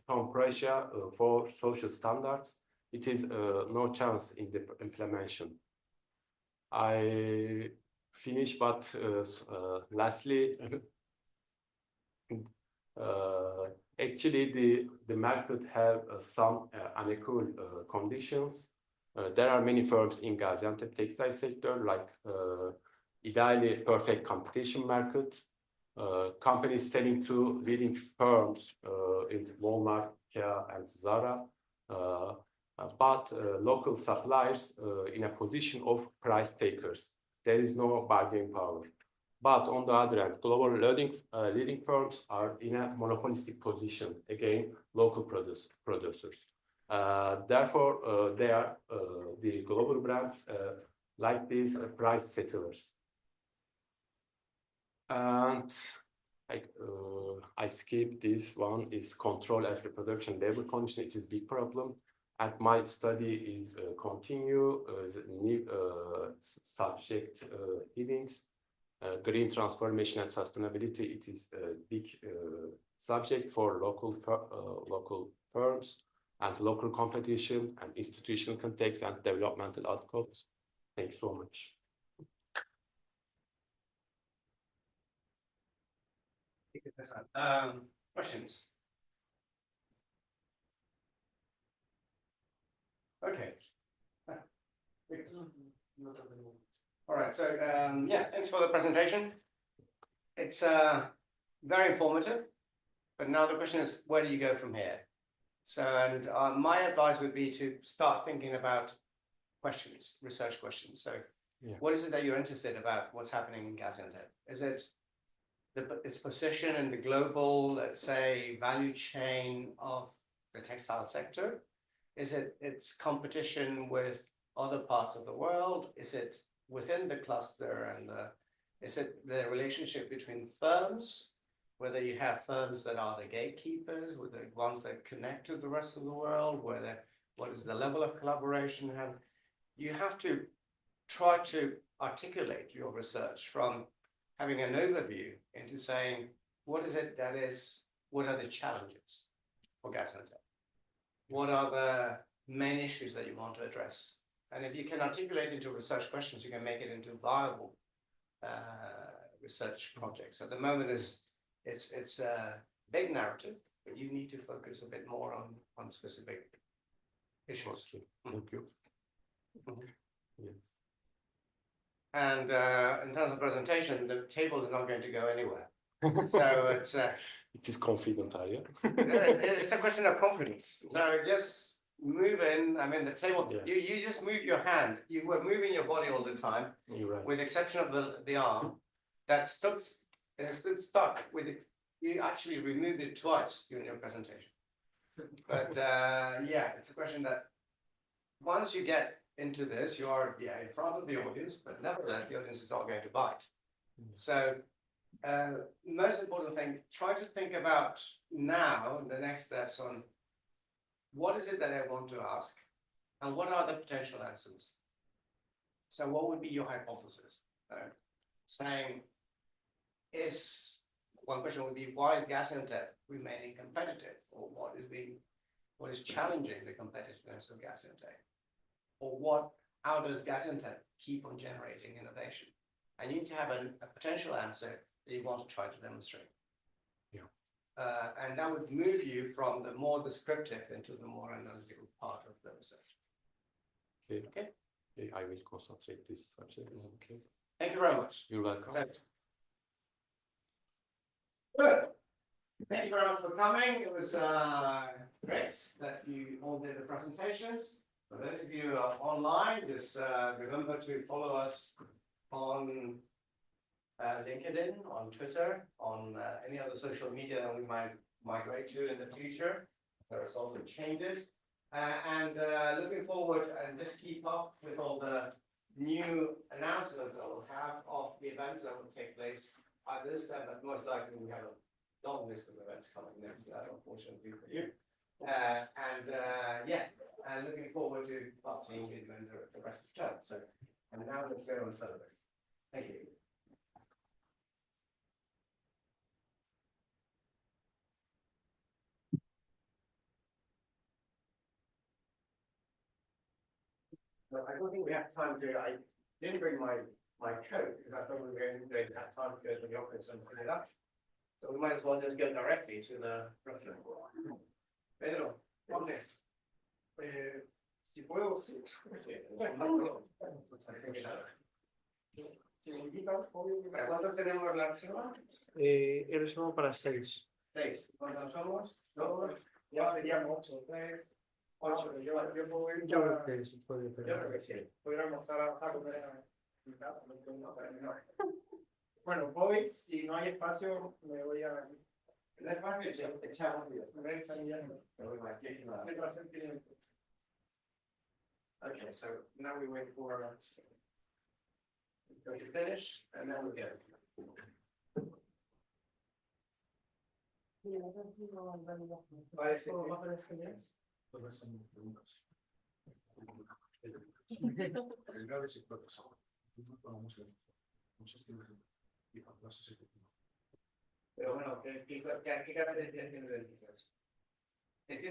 on pressure for social standards. It is no chance in the implementation. I finish, but lastly, actually the market have some unequal conditions. There are many firms in Gaziantep textile sector, like ideally perfect competition market. Companies selling to leading firms in Walmart, IKEA, and Zara, but local suppliers in a position of price takers. There is no bargaining power. But on the other hand, global leading firms are in a monopolistic position, again, local producers. Therefore, they are the global brands like these price settlers. And I skip this one, is control and reproduction labor condition. It is a big problem. And my study is continue the new subject headings. Green transformation and sustainability. It is a big subject for local firms and local competition and institutional context and developmental outcomes. Thank you so much. Questions? Okay. All right, so yeah, thanks for the presentation. It's very informative, but now the question is, where do you go from here? So, and my advice would be to start thinking about questions, research questions. So, what is it that you're interested about? What's happening in Gaziantep? Is it its position in the global, let's say, value chain of the textile sector? Is it its competition with other parts of the world? Is it within the cluster, and is it the relationship between firms, whether you have firms that are the gatekeepers, with the ones that connect to the rest of the world, what is the level of collaboration? You have to try to articulate your research from having an overview into saying, what is it that is, what are the challenges for Gaziantep? What are the main issues that you want to address? And if you can articulate into research questions, you can make it into viable research projects. At the moment, it's a big narrative, but you need to focus a bit more on specific issues. Okay. Thank you. Yes. And in terms of presentation, the table is not going to go anywhere. So it's it is confidential. it's a question of confidence. So just move in. I mean, the table. Yeah. You just move your hand. You were moving your body all the time, You're right. with the exception of the arm that stood stuck with it. You actually removed it twice during your presentation. But yeah, it's a question that once you get into this, you are in front of the audience, but nevertheless, the audience is not going to bite. So most important thing, try to think about now the next steps on what is it that I want to ask and what are the potential answers. So what would be your hypothesis? Saying one question would be, why is Gaziantep remaining competitive? Or what is challenging the competitiveness of Gaziantep? Or how does Gaziantep keep on generating innovation? And you need to have a potential answer that you want to try to demonstrate. Yeah. And that would move you from the more descriptive into the more analytical part of the research. Okay. Okay. Okay. I will concentrate this subject. Okay. Thank you very much. You're welcome. Good. Thank you very much for coming. It was great that you all did the presentations. For those of you online, just remember to follow us on LinkedIn, on Twitter, on any other social media that we might migrate to in the future. There are some changes. And looking forward, and just keep up with all the new announcements that we'll have of the events that will take place either this time, but most likely we have a long list of events coming next year, unfortunately for you. Yeah, and looking forward to seeing you in the rest of the term. So, and now let's go and celebrate. Thank you. No, I don't think we have time to. I didn't bring my coat because I thought we were going to have time to go to the office and put it up. So we might as well just go directly to the restaurant. Pedro, ¿dónde es? Si puedo, sí. Si me invitan, obvio. ¿Para cuántos tenemos la reserva? He reservado para 6. 6. ¿Cuántos somos? 2. Ya seríamos 8, 3, 8. Yo puedo ir. Yo creo que sí puede, pero... Yo creo que sí. Puedo ir a almorzar a comer a mi casa. No. Bueno, voy, si no hay espacio, me voy a... No hay espacio, echamos días. Me voy a San Guillermo. Okay, so now we wait for to finish, and then we'll get it. Vale, sí, ¿va a haber experiencia? Pero bueno, ¿qué características tiene el thesis?